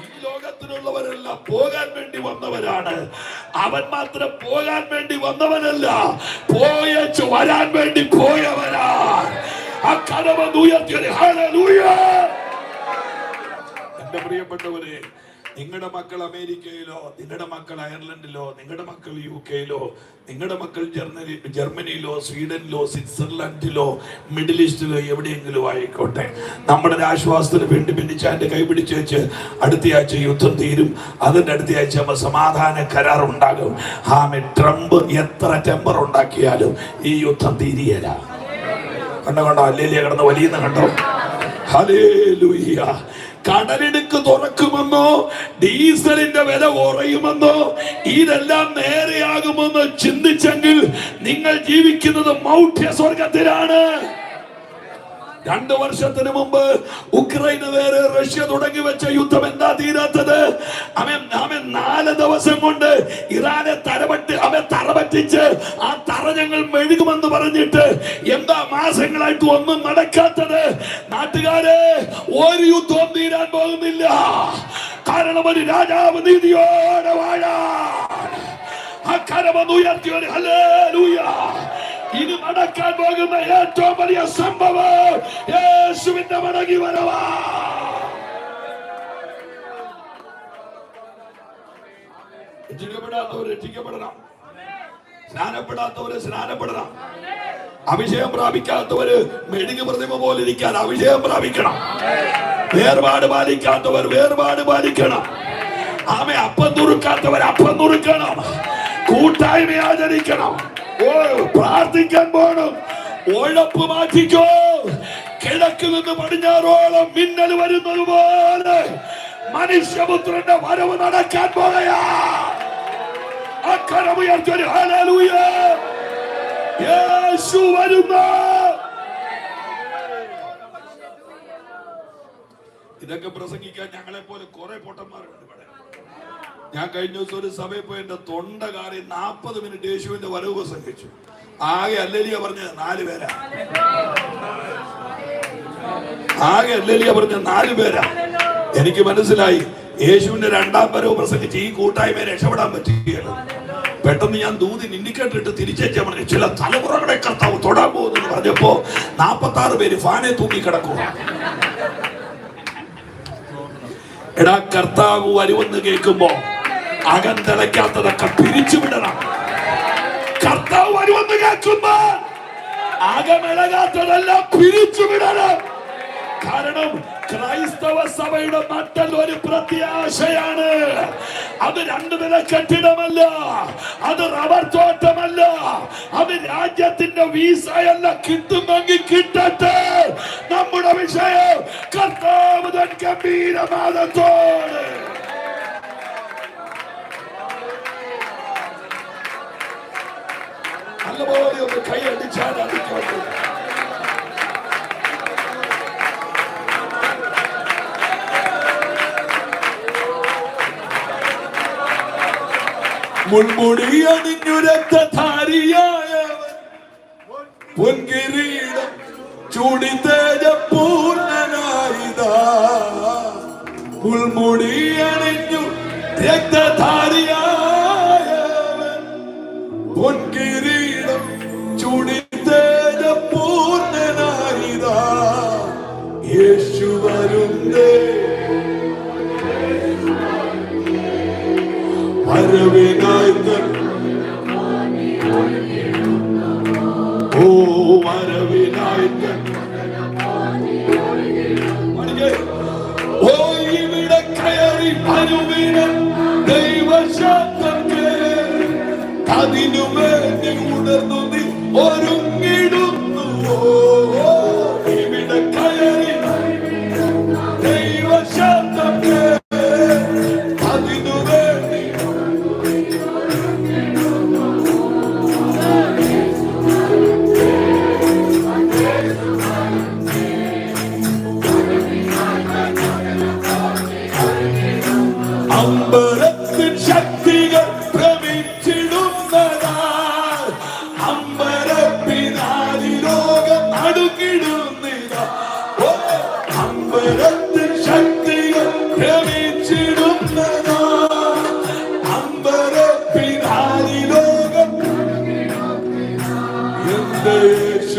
ഈ ലോകത്തിലുള്ളവരെല്ലാം പോകാൻ വേണ്ടി വന്നവരാണ്, അവൻ മാത്രം പോകാൻ വേണ്ടി വന്നവനല്ല, പോയച്ചു വരാൻ വേണ്ടി പോയവരാ. ആ കടമ ഉയർത്തിയത്. ഹല്ലേലൂയ. എന്റെ പ്രിയപ്പെട്ടവരെ, നിങ്ങളുടെ മക്കൾ അമേരിക്കയിലോ, നിങ്ങളുടെ മക്കൾ അയർലൻഡിലോ, നിങ്ങളുടെ മക്കൾ UK-യിലോ, നിങ്ങളുടെ മക്കൾ ജർമ്മനിയിലോ, സ്വീഡനിലോ, സ്വിറ്റ്സർലൻഡിലോ, മിഡിൽ ഈസ്റ്റിലോ എവിടെയെങ്കിലും ആയിക്കോട്ടെ, നമ്മുടെ ആശ്വാസത്തിന് വേണ്ടി ബെന്നിച്ചാന്റെ കൈ പിടിച്ച് വെച്ച് അടുത്തയാഴ്ച യുദ്ധം തീരും, അതിന്റെ അടുത്തയാഴ്ച സമാധാന കരാർ ഉണ്ടാകും. ട്രംപ് എത്ര ടെമ്പർ ഉണ്ടാക്കിയാലും ഈ യുദ്ധം തീരിയല്ല. കണ്ടോ അല്ലേലിയ കിടന്ന് വലിയ കണ്ടോ. ഹല്ലേലൂയ. കടലിടുക്ക് തുറക്കുമെന്നോ ഡീസലിന്റെ വില കുറയുമെന്നോ ഇതെല്ലാം നേരെയാകുമെന്ന് ചിന്തിച്ചെങ്കിൽ നിങ്ങൾ ജീവിക്കുന്നത് മൗഢ്യ സ്വർഗത്തിലാണ്. 2 വർഷത്തിന് മുമ്പ് ഉക്രൈന് നേരെ റഷ്യ തുടങ്ങി വെച്ച യുദ്ധം എന്താ തീരാത്തത്? അവൻ 4 ദിവസം കൊണ്ട് ഇറാനെ തറപറ്റിച്ച് ആ തറ ഞങ്ങൾ മെഴുകുമെന്ന് പറഞ്ഞിട്ട് എന്താ മാസങ്ങളായിട്ട് ഒന്നും നടക്കാത്തത്? നാട്ടുകാരെ, ഒരു യുദ്ധവും തീരാൻ പോകുന്നില്ല. കാരണം ഒരു രാജാവ് നീതിയോടെ വാഴാൻ ആ കരമൊന്ന് ഉയർത്തിയൊരു ഹല്ലേലൂയ. ഇനി നടക്കാൻ പോകുന്ന ഏറ്റവും വലിയ സംഭവം യേശുവിന്റെ മടങ്ങി വരവാ. രക്ഷിക്കപ്പെടാത്തവർ രക്ഷിക്കപ്പെടണം, സ്നാനപ്പെടാത്തവര് സ്നാനപ്പെടണം, അഭിഷേകം പ്രാപിക്കാത്തവര് മെഴുകു പ്രതിമ പോലെ ഇരിക്കാൻ അഭിഷേകം പ്രാപിക്കണം, വേർപാട് പാലിക്കാത്തവർ വേർപാട് പാലിക്കണം, അപ്പം നുറുക്കാത്തവർ അപ്പം നുറുക്കണം, കൂട്ടായ്മ ആചരിക്കണം, പ്രാർത്ഥിക്കാൻ പോണം. ഉഴപ്പ് മാറ്റിക്കോ. കിഴക്ക് നിന്ന് പടിഞ്ഞാറോളം മിന്നൽ വരുന്നത് പോലെ മനുഷ്യപുത്രന്റെ വരവ് നടക്കാൻ പോകയാ. അക്കരമുയർച്ചൊരു ഹല്ലേലൂയ. യേശു വരുന്നു. ഇതൊക്കെ പ്രസംഗിക്കാൻ ഞങ്ങളെ പോലെ കുറെ പൊട്ടന്മാരുണ്ട് ഇവിടെ. ഞാൻ കഴിഞ്ഞ ദിവസം ഒരു സഭയിൽ പോയി എന്റെ തൊണ്ട കാറി 40 മിനിറ്റ് യേശുവിന്റെ വരവ് പ്രസംഗിച്ചു. ആകെ അല്ലേലിയ പറഞ്ഞ 4 പേരാ. ആകെ അല്ലേലിയ പറഞ്ഞ 4 പേരാ. എനിക്ക് മനസ്സിലായി യേശുവിന്റെ 2ാം വരവ് പ്രസംഗിച്ച് ഈ കൂട്ടായ്മയെ രക്ഷപ്പെടാൻ പറ്റുകയാണ്. പെട്ടെന്ന് ഞാൻ ദൂതി നിന്നിക്കെട്ടിട്ട് തിരിച്ചേച്ചാ പറഞ്ഞു, ചില തലമുറകളെ കർത്താവ് തൊടാൻ പോകുന്നു പറഞ്ഞപ്പോ 46 പേര് ഫാനെ തൂങ്ങിക്കിടക്കുക. എടാ, കർത്താവ് വരുമെന്ന് കേൾക്കുമ്പോ അകന്തളയ്ക്കാത്തതൊക്കെ പിരിച്ചുവിടണം. കർത്താവ് വരുമെന്ന് കേൾക്കുമ്പോ അകമിളകാത്തതെല്ലാം പിരിച്ചുവിടണം. കാരണം ക്രൈസ്തവ സഭയുടെ നട്ടൽ ഒരു പ്രത്യാശയാണ്. അത് 2 നില കെട്ടിടമല്ല, അത് റബ്ബർ തോട്ടമല്ല, അത് രാജ്യത്തിന്റെ വീസയല്ല. കിട്ടുമെങ്കിൽ കിട്ടട്ടെ. നമ്മുടെ വിഷയം കർത്താവ് തൻ ഗംഭീരനാദത്തോടെ നല്ലപോലെ ഒന്ന് കൈയടിച്ചാൽ അതിക്കോട്ടെ. മുൾമുടി അണിഞ്ഞു രക്തധാരിയായവൻ പൊൻകിരീടം ചൂടി തേജപൂർണനായിതാ. മുൾമുടി അണിഞ്ഞു രക്തധാരിയായവൻ പൊൻകിരീടം ചൂടി തേജപൂർണനായിതാ. യേശു വരുന്നേ വരവിനായി വരവിനായി ഇവിടെ കയറി വരുവിന ദൈവശബ്ദം കേറി അതിനു വേണ്ടി ഉണർന്നു നീ ഒരുങ്ങിടുന്നു. ഇവിടെ കയറി ദൈവശബ്ദം കേറി അതിനു വേണ്ടി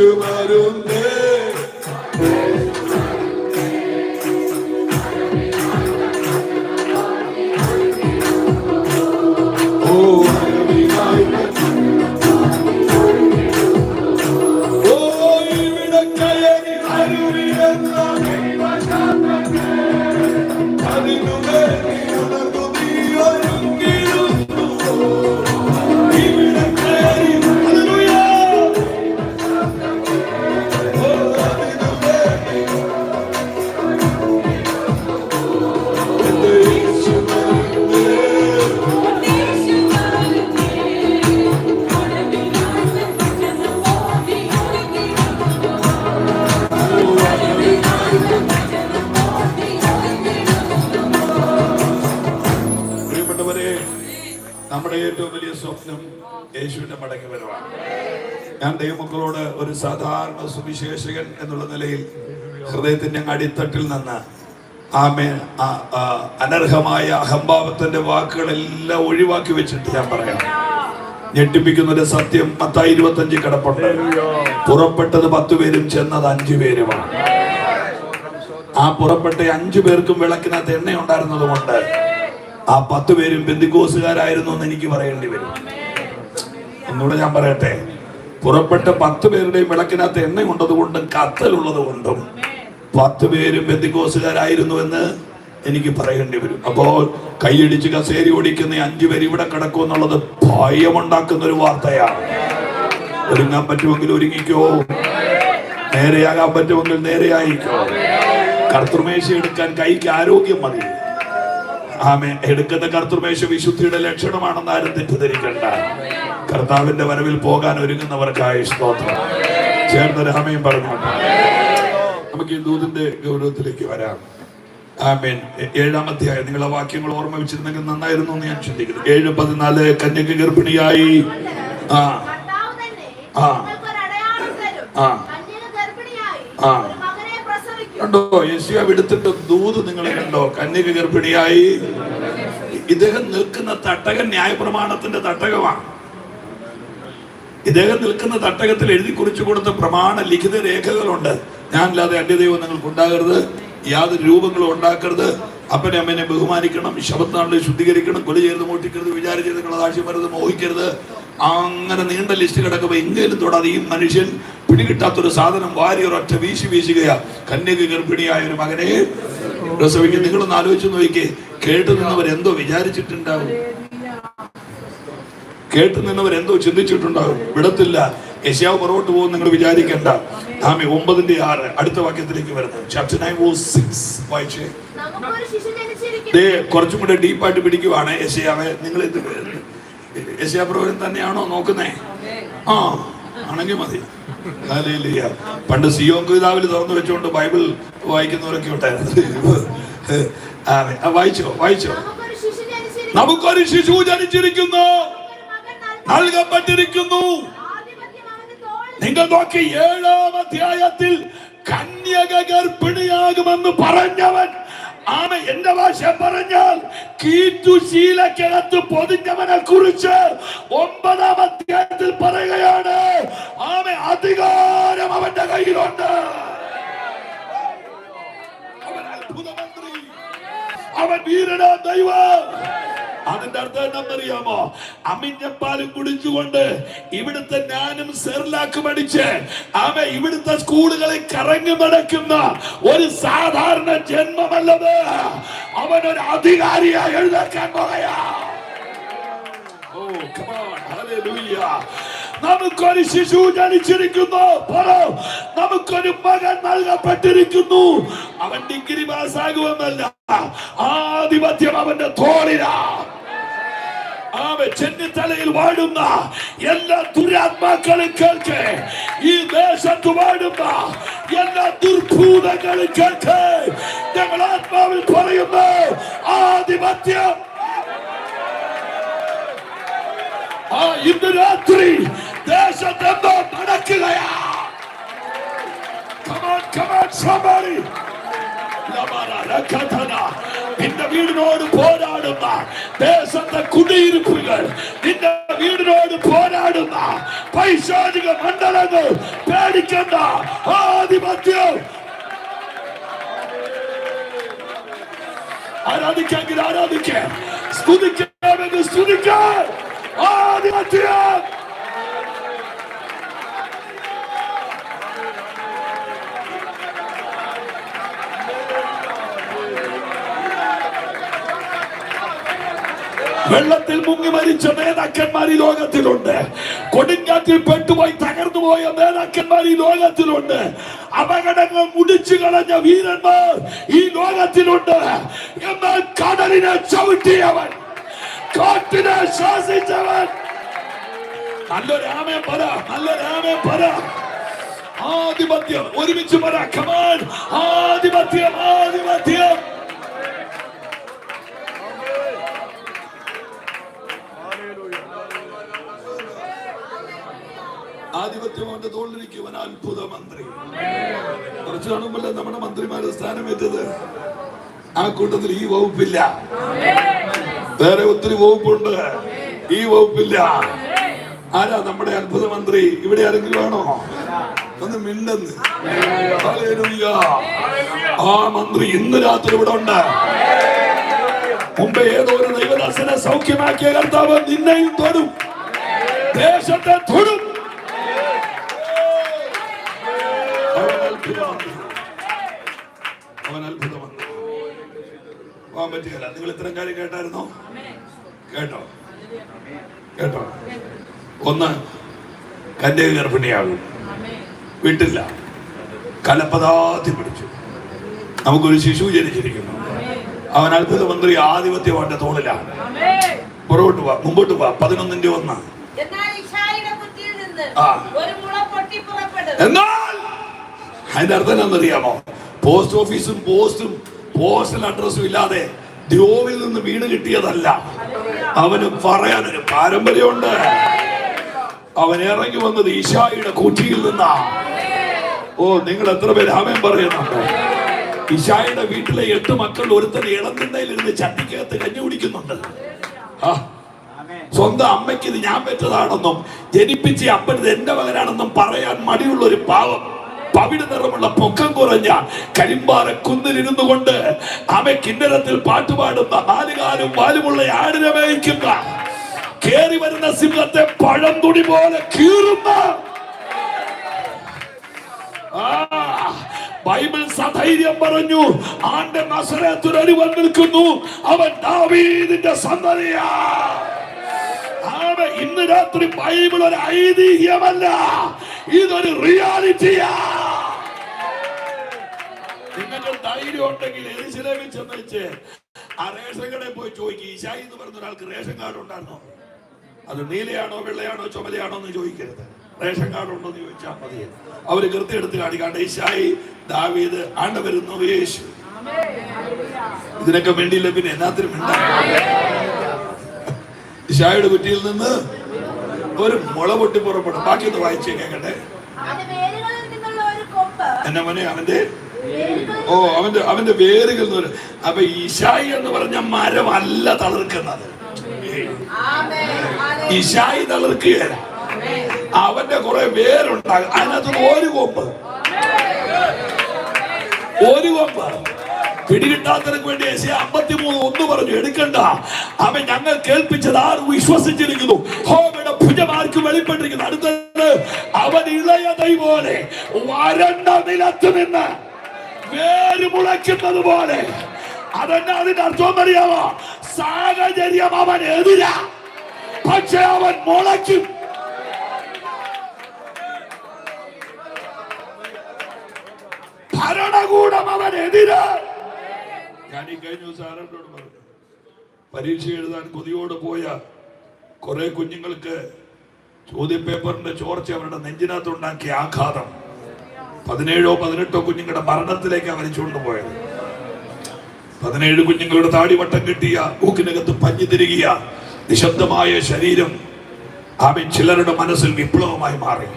യേശു വരുന്നേ. നമ്മുടെ ഏറ്റവും വലിയ സ്വപ്നം യേശുവിന്റെ മടങ്ങി വരവാണ്. ഞാൻ ദൈവമക്കളോട് ഒരു സാധാരണ സുവിശേഷകൻ എന്നുള്ള നിലയിൽ ഹൃദയത്തിന്റെ അടിത്തട്ടിൽ നിന്ന് അനർഹമായ അഹംഭാവത്തിന്റെ വാക്കുകളെല്ലാം ഒഴിവാക്കി വെച്ചിട്ട് ഞാൻ പറയാം. ഞെട്ടിപ്പിക്കുന്ന ഒരു സത്യം മത്തായി 25 കിടപ്പുണ്ട്. പുറപ്പെട്ടത് 10 പേരും ചെന്നത് 5 പേരുമാണ്. ആ പുറപ്പെട്ട 5 പേർക്കും വിളക്കിനകത്ത് എണ്ണ ഉണ്ടായിരുന്നത് കൊണ്ട് ആ 10 പേരും പെന്തിക്കോസുകാരായിരുന്നു എന്ന് എനിക്ക് പറയേണ്ടി വരും. ഒന്നുകൂടെ ഞാൻ പറയട്ടെ, പുറപ്പെട്ട 10 പേരുടെയും വിളക്കിനകത്ത് എണ്ണ ഉണ്ടതുകൊണ്ടും കത്തലുള്ളത് കൊണ്ടും 10 പേരും പെന്തിക്കോസുകാരായിരുന്നു എന്ന് എനിക്ക് പറയേണ്ടി വരും. അപ്പോൾ കൈയടിച്ച് കസേരി ഓടിക്കുന്ന 5 പേര് ഇവിടെ കിടക്കും എന്നുള്ളത് ഭയമുണ്ടാക്കുന്ന ഒരു വാർത്തയാണ്. ഒരുങ്ങാൻ പറ്റുമെങ്കിൽ ഒരുങ്ങിക്കോ, നേരെയാകാൻ പറ്റുമെങ്കിൽ നേരെയായിക്കോ. കർത്തൃമേശ എടുക്കാൻ കൈക്ക് ആരോഗ്യം മതി. എടുക്കുന്ന കർത്തൃമേശ വിശുദ്ധിയുടെ ലക്ഷണമാണെന്ന് ആരും തെറ്റിദ്ധരിക്കണ്ട. കർത്താവിന്റെ വരവിൽ പോകാൻ ഒരുങ്ങുന്നവർക്കായ സ്തോത്രം. ചേർന്ന് രാമയും പറഞ്ഞു. നമുക്ക് ഈ ദൂതിന്റെ ഗൗരവത്തിലേക്ക് വരാം. ആമേൻ. 7-ാം അധ്യായം നിങ്ങളെ വാക്യങ്ങൾ ഓർമ്മ വെച്ചിരുന്നെങ്കിൽ നന്നായിരുന്നു എന്ന് ഞാൻ ചിന്തിക്കുന്നു. 7:14 കന്യക ഗർഭിണിയായി കണ്ടോ? യെശയ്യാവ് എടുത്തിട്ട് ദൂത് നിങ്ങൾ കണ്ടോ? കന്യക ഗർഭിണിയായി. ഇദ്ദേഹം നിൽക്കുന്ന തട്ടകം ന്യായപ്രമാണത്തിന്റെ തട്ടകമാണ്. ഇദ്ദേഹം നിൽക്കുന്ന തട്ടകത്തിൽ എഴുതി കുറിച്ചു കൊടുത്ത പ്രമാണ ലിഖിത രേഖകളുണ്ട്. ഞാനല്ലാതെ അന്യദൈവം നിങ്ങൾക്ക് ഉണ്ടാകരുത്, യാതൊരു രൂപങ്ങളും ഉണ്ടാക്കരുത്, അപ്പനെ അമ്മേനെ ബഹുമാനിക്കണം, ശബത്താളിനെ ശുദ്ധീകരിക്കണം, കൊല ചെയ്ത് മോഷ്ടിക്കരുത്, വിചാരം ചെയ്ത് ആശയം വരുന്നത് മോഹിക്കരുത്. അങ്ങനെ നീണ്ട ലിസ്റ്റ് കിടക്കുമ്പോൾ എങ്കിലും തൊടാതെ ഈ മനുഷ്യൻ പിടികിട്ടാത്തൊരു സാധനം വാരി ഒരൊറ്റ വീശുകയാ. കന്യക ഗർഭിണിയായ ഒരു മകനെ പ്രസവിക്കും. നിങ്ങളൊന്ന് ആലോചിച്ച് നോക്കിക്കേ. കേട്ടു നിന്നവരെന്തോ വിചാരിച്ചിട്ടുണ്ടാവും, കേട്ടു നിന്നവരെന്തോ ചിന്തിച്ചിട്ടുണ്ടാവും. വിടത്തില്ല. യെശയ്യാവ് പുറകോട്ട് പോകും നിങ്ങൾ വിചാരിക്കണ്ട. 9:6 അടുത്ത വാക്യത്തിലേക്ക് വരുന്നത്. Chapter 9:6 വായിച്ചേ. കുറച്ചും കൂടെ ഡീപ്പായിട്ട് പിടിക്കുവാണ് യെശയ്യാവെ. നിങ്ങൾ യെശയ്യാ പ്രവചനം തന്നെയാണോ നോക്കുന്നേ? ആണെങ്കിൽ മതി. പണ്ട് സിയോൻ പിതാവിൽ തുറന്നു വെച്ചുകൊണ്ട് ബൈബിൾ വായിക്കുന്നവരൊക്കെ ഉണ്ടായിരുന്നു. വായിച്ചോ. നമുക്കൊരു ശിശു ജനിച്ചിരിക്കുന്നു, നൽകപ്പെട്ടിരിക്കുന്നു. നിങ്ങൾ നോക്കി 7-ാം അധ്യായത്തിൽ കന്യക ഗർഭിണിയാകുമെന്ന് പറഞ്ഞവൻ, എന്റെ ഭാഷ പറഞ്ഞാൽ കീറ്റുശീലക്കകത്ത് പൊതിഞ്ഞവനെ കുറിച്ച് 9-ാം അധ്യായത്തിൽ പറയുകയാണ്. അധികാരം അവന്റെ കയ്യിലുണ്ട്. അവൻ അത്ഭുതമന്ത്രി, അവൻ വീരനാ ദൈവം. അതിന്റെ അർത്ഥം എന്താണെന്നറിയാമോ? അമിഞ്ഞപ്പാലും കുടിച്ചുകൊണ്ട് ഇവിടുത്തെ ഞാനും സെർലാക്ക് പഠിച്ച് ഇവിടുത്തെ സ്കൂളുകളിൽ കറങ്ങി നടക്കുന്ന ഒരു സാധാരണ ജന്മമല്ലത്. അവനൊരു അധികാരിയായി എഴുന്നേൽക്കാൻ പോകയാ. നമുക്കൊരു ശിശു ജനിച്ചിരിക്കുന്നു, നമുക്കൊരു മകൻ നൽകപ്പെട്ടിരിക്കുന്നു. അവൻ ഡിഗ്രി പാസ്സാകുമെന്നല്ല, ആധിപത്യം അവന്റെ തോളിലാ. ചെന്നിത്തലയിൽ വാഴുന്ന എല്ലാ ദുരാത്മാക്കളും കേൾക്ക്, ഈ ദേശത്ത് വാഴുന്ന എല്ലാ ദുർഭൂതങ്ങളും കേൾക്ക്. ഞങ്ങൾ ആത്മാവിൽ പറയുന്നു, ആധിപത്യം ഇന്ന് രാത്രി ദേശത്തെന്തോ നടക്കുകയാ. നിന്റെ വീടിനോട് പോരാടുന്ന ദേശത്തെ കുടിയിരുപ്പുകൾ, നിന്റെ വീടിനോട് പോരാടുന്ന പൈശാചിക മണ്ഡലങ്ങൾ പേടിക്കണ്ട. ആധിപത്യം ആരാധിക്കാമെങ്കിൽ ആരാധിക്കാൻ, സ്തുതിക്കാമെങ്കിൽ സ്തുതിക്കാൻ. ആധിപത്യം വെള്ളത്തിൽ മുങ്ങി മരിച്ച നേതാക്കന്മാർ ഈ ലോകത്തിലുണ്ട്. കൊടുങ്കാറ്റിൽ പെട്ടുപോയി തകർന്നുപോയ നേതാക്കന്മാർ ഈ ലോകത്തിലുണ്ട്. അപകടങ്ങൾ മുടിച്ചു കളഞ്ഞ വീരന്മാർ ഈ ലോകത്തിലുണ്ട്. എന്നാൽ കടലിനെ ചവിട്ടിയവൻ, കാറ്റിനെ ശാസിച്ചവൻ, നല്ലൊരു ആമേൻ പറ, നല്ലൊരു ആമേൻ പറ. ആധിപത്യം ഒരുമിച്ച് പറ. കമാൻ. ആധിപത്യം, ആധിപത്യം. ആധിപത്യം അവന്റെ തോളിലിരിക്കുവൻ അത്ഭുത മന്ത്രി. കുറച്ചു കാണുമ്പോൾ നമ്മുടെ മന്ത്രിമാരെ സ്ഥാനമേറ്റത്. ആ കൂട്ടത്തിൽ ഈ വകുപ്പില്ല. വേറെ ഒത്തിരി വകുപ്പുണ്ട്, ഈ വകുപ്പില്ല. ആരാ നമ്മുടെ അത്ഭുത മന്ത്രി? ഇവിടെ ആരെങ്കിലും ആണോ? ഒന്ന് മിണ്ടെന്ന്. ആ മന്ത്രി ഇന്ന് രാത്രി ഇവിടെ ഉണ്ട്. മുമ്പേ ഏതോ ഒരു ദൈവദാസനെ സൗഖ്യമാക്കിയ കർത്താവ് നിന്നെയും തൊടും, ദേശത്തെ തൊടും. അവൻ അത്ഭുതമാണ്. പോകാൻ പറ്റുകയില്ല. നിങ്ങൾ ഇത്തരം കാര്യം കേട്ടായിരുന്നോ? കേട്ടോ? കേട്ടോ? ഒന്ന്, കന്യക ഗർഭിണിയാകും, വിട്ടില്ല, കലപ്പതാത്തി പിടിച്ചു, നമുക്കൊരു ശിശു ജനിച്ചിരിക്കുന്നു. അവൻ അത്ഭുത മന്ത്രി. ആധിപത്യം അവന്റെ തോളിലാണ്. പുറകോട്ട് പോവാ, മുമ്പോട്ട് പോവാ. 11:1. എന്നാൽ അതിന്റെ അർത്ഥം എന്താണെന്നറിയാമോ? പോസ്റ്റ് ഓഫീസും പോസ്റ്റൽ അഡ്രസ്സും ഇല്ലാതെ ദ്രോവിൽ നിന്ന് വീണ് കിട്ടിയതല്ല. അവന് പറയാനൊരു പാരമ്പര്യമുണ്ട്. അവൻ ഇറങ്ങി വന്നത് ഈശായിയുടെ കുറ്റിയിൽ നിന്നാ. ഓ, നിങ്ങൾ എത്ര പേര് ആമേൻ പറയുന്നുണ്ട്? ഈശായിയുടെ വീട്ടിലെ 8 മക്കൾ ഒരുത്തൻ ഇളന്നിണ്ടയിലിരുന്ന് ചട്ടിക്കകത്ത് കഞ്ഞി കുടിക്കുന്നുണ്ട്. സ്വന്തം അമ്മയ്ക്ക് ഇത് ഞാൻ പെറ്റതാണെന്നും ജനിപ്പിച്ച അപ്പനത് എന്റെ മകനാണെന്നും പറയാൻ മടിയുള്ള ഒരു പാവം, പവിഴ നിറമുള്ള പൊക്കം കുറഞ്ഞ കരിമ്പാറ കുന്നിലിരുന്നു കൊണ്ട് അവ കിന്നരത്തിൽ പാട്ടുപാടുന്ന 4 കാലും വാലുമുള്ള ആടിനെ മേയ്ക്കുന്ന, കേറി വരുന്ന സിംഹത്തെ പഴം തുണി പോലെ കീറുന്ന, ബൈബിൾ സധൈര്യം പറഞ്ഞു, ആന്റെ നസറേത്തിൽ ഒരുവൻ നിൽക്കുന്നു, അവൻ ദാവീദിന്റെ സന്തതിയാ. ഇന്ന് രാത്രി ബൈബിൾ ഒരു ഐതിഹ്യമല്ല, ഇതൊരു റിയാലിറ്റിയാ. നിങ്ങൾക്ക് ധൈര്യം ഉണ്ടെങ്കിൽ യെരൂശലേമിൽ ചെന്ന് വെച്ച് ആ റേഷൻ കടയിൽ പോയി ചോദിക്കും, ഈശായി എന്ന് പറഞ്ഞ ഒരാൾക്ക് റേഷൻ കാർഡ് ഉണ്ടായിരുന്നോ? അത് നീലയാണോ വെള്ളയാണോ ചുമലയാണോ എന്ന് ചോദിക്കരുത്. റേഷൻ കാർഡ് ഉണ്ടോ എന്ന് ചോദിച്ചാൽ മതി. അവര് കൃത്യം എടുത്ത് കാണിക്കാണ്ട് ഈശായി, ദാവീദ്, ആണ്ട് വരുന്നു യേശു. ഇതിനൊക്കെ വേണ്ടിയില്ല പിന്നെ എന്നാത്തിനും വേണ്ട. ഈശായുടെ കുറ്റിയിൽ നിന്ന് ഒരു മുള പൊട്ടി പുറപ്പെടും. ബാക്കി ഒന്ന് വായിച്ചേ കേക്കട്ടെ. എന്നെ മോനെ, അവന്റെ വേരുകൾ. അപ്പൊ ഈശായി എന്ന് പറഞ്ഞ മരമല്ല തളിർക്കുന്നത്. ഈശായി തളിർക്കുകയല്ല, അവന്റെ കുറെ വേരുണ്ടാകും. അതിനകത്ത് ഒരു കൊമ്പ് പിടികിട്ടാത്തതിനു വേണ്ടി 53:1 പറഞ്ഞു, എടുക്കണ്ട. അവൻ ഞങ്ങൾ കേൾപ്പിച്ചത് ആർ വിശ്വസിച്ചിരിക്കുന്നു, ഹോമയുടെ ഭുജമാർക്ക് വെളിപ്പെട്ടിരിക്കുന്നു. അടുത്തത്, അവൻ ഇളയതൈ പോലെ വരണ്ട നിലത്ത് നിന്ന് വേര് മുളയ്ക്കുന്നത് പോലെ. അതെന്നാ അതിന്റെ അർത്ഥം അറിയാമോ? സാഹചര്യം അവൻ എതിരാ, പക്ഷെ അവൻ മുളയ്ക്കും. ഭരണകൂടം അവൻ എതിരാ. ഞാൻ ഈ കഴിഞ്ഞ ദിവസം ആരോട് പറഞ്ഞു, പരീക്ഷ എഴുതാൻ കൊതിയോട് പോയ കുറെ കുഞ്ഞുങ്ങൾക്ക് ചോദ്യപേപ്പറിന്റെ ചോർച്ച അവരുടെ നെഞ്ചിനകത്തുണ്ടാക്കിയ ആഘാതം 17-18 കുഞ്ഞുങ്ങളുടെ മരണത്തിലേക്ക് അവർ ചൂണ്ടുപോയത്. 17 കുഞ്ഞുങ്ങളുടെ താടിവട്ടം കിട്ടിയ, മൂക്കിനകത്ത് പഞ്ഞി തിരികിയ നിശബ്ദമായ ശരീരം അവൻ ചിലരുടെ മനസ്സിൽ വിപ്ലവമായി മാറി.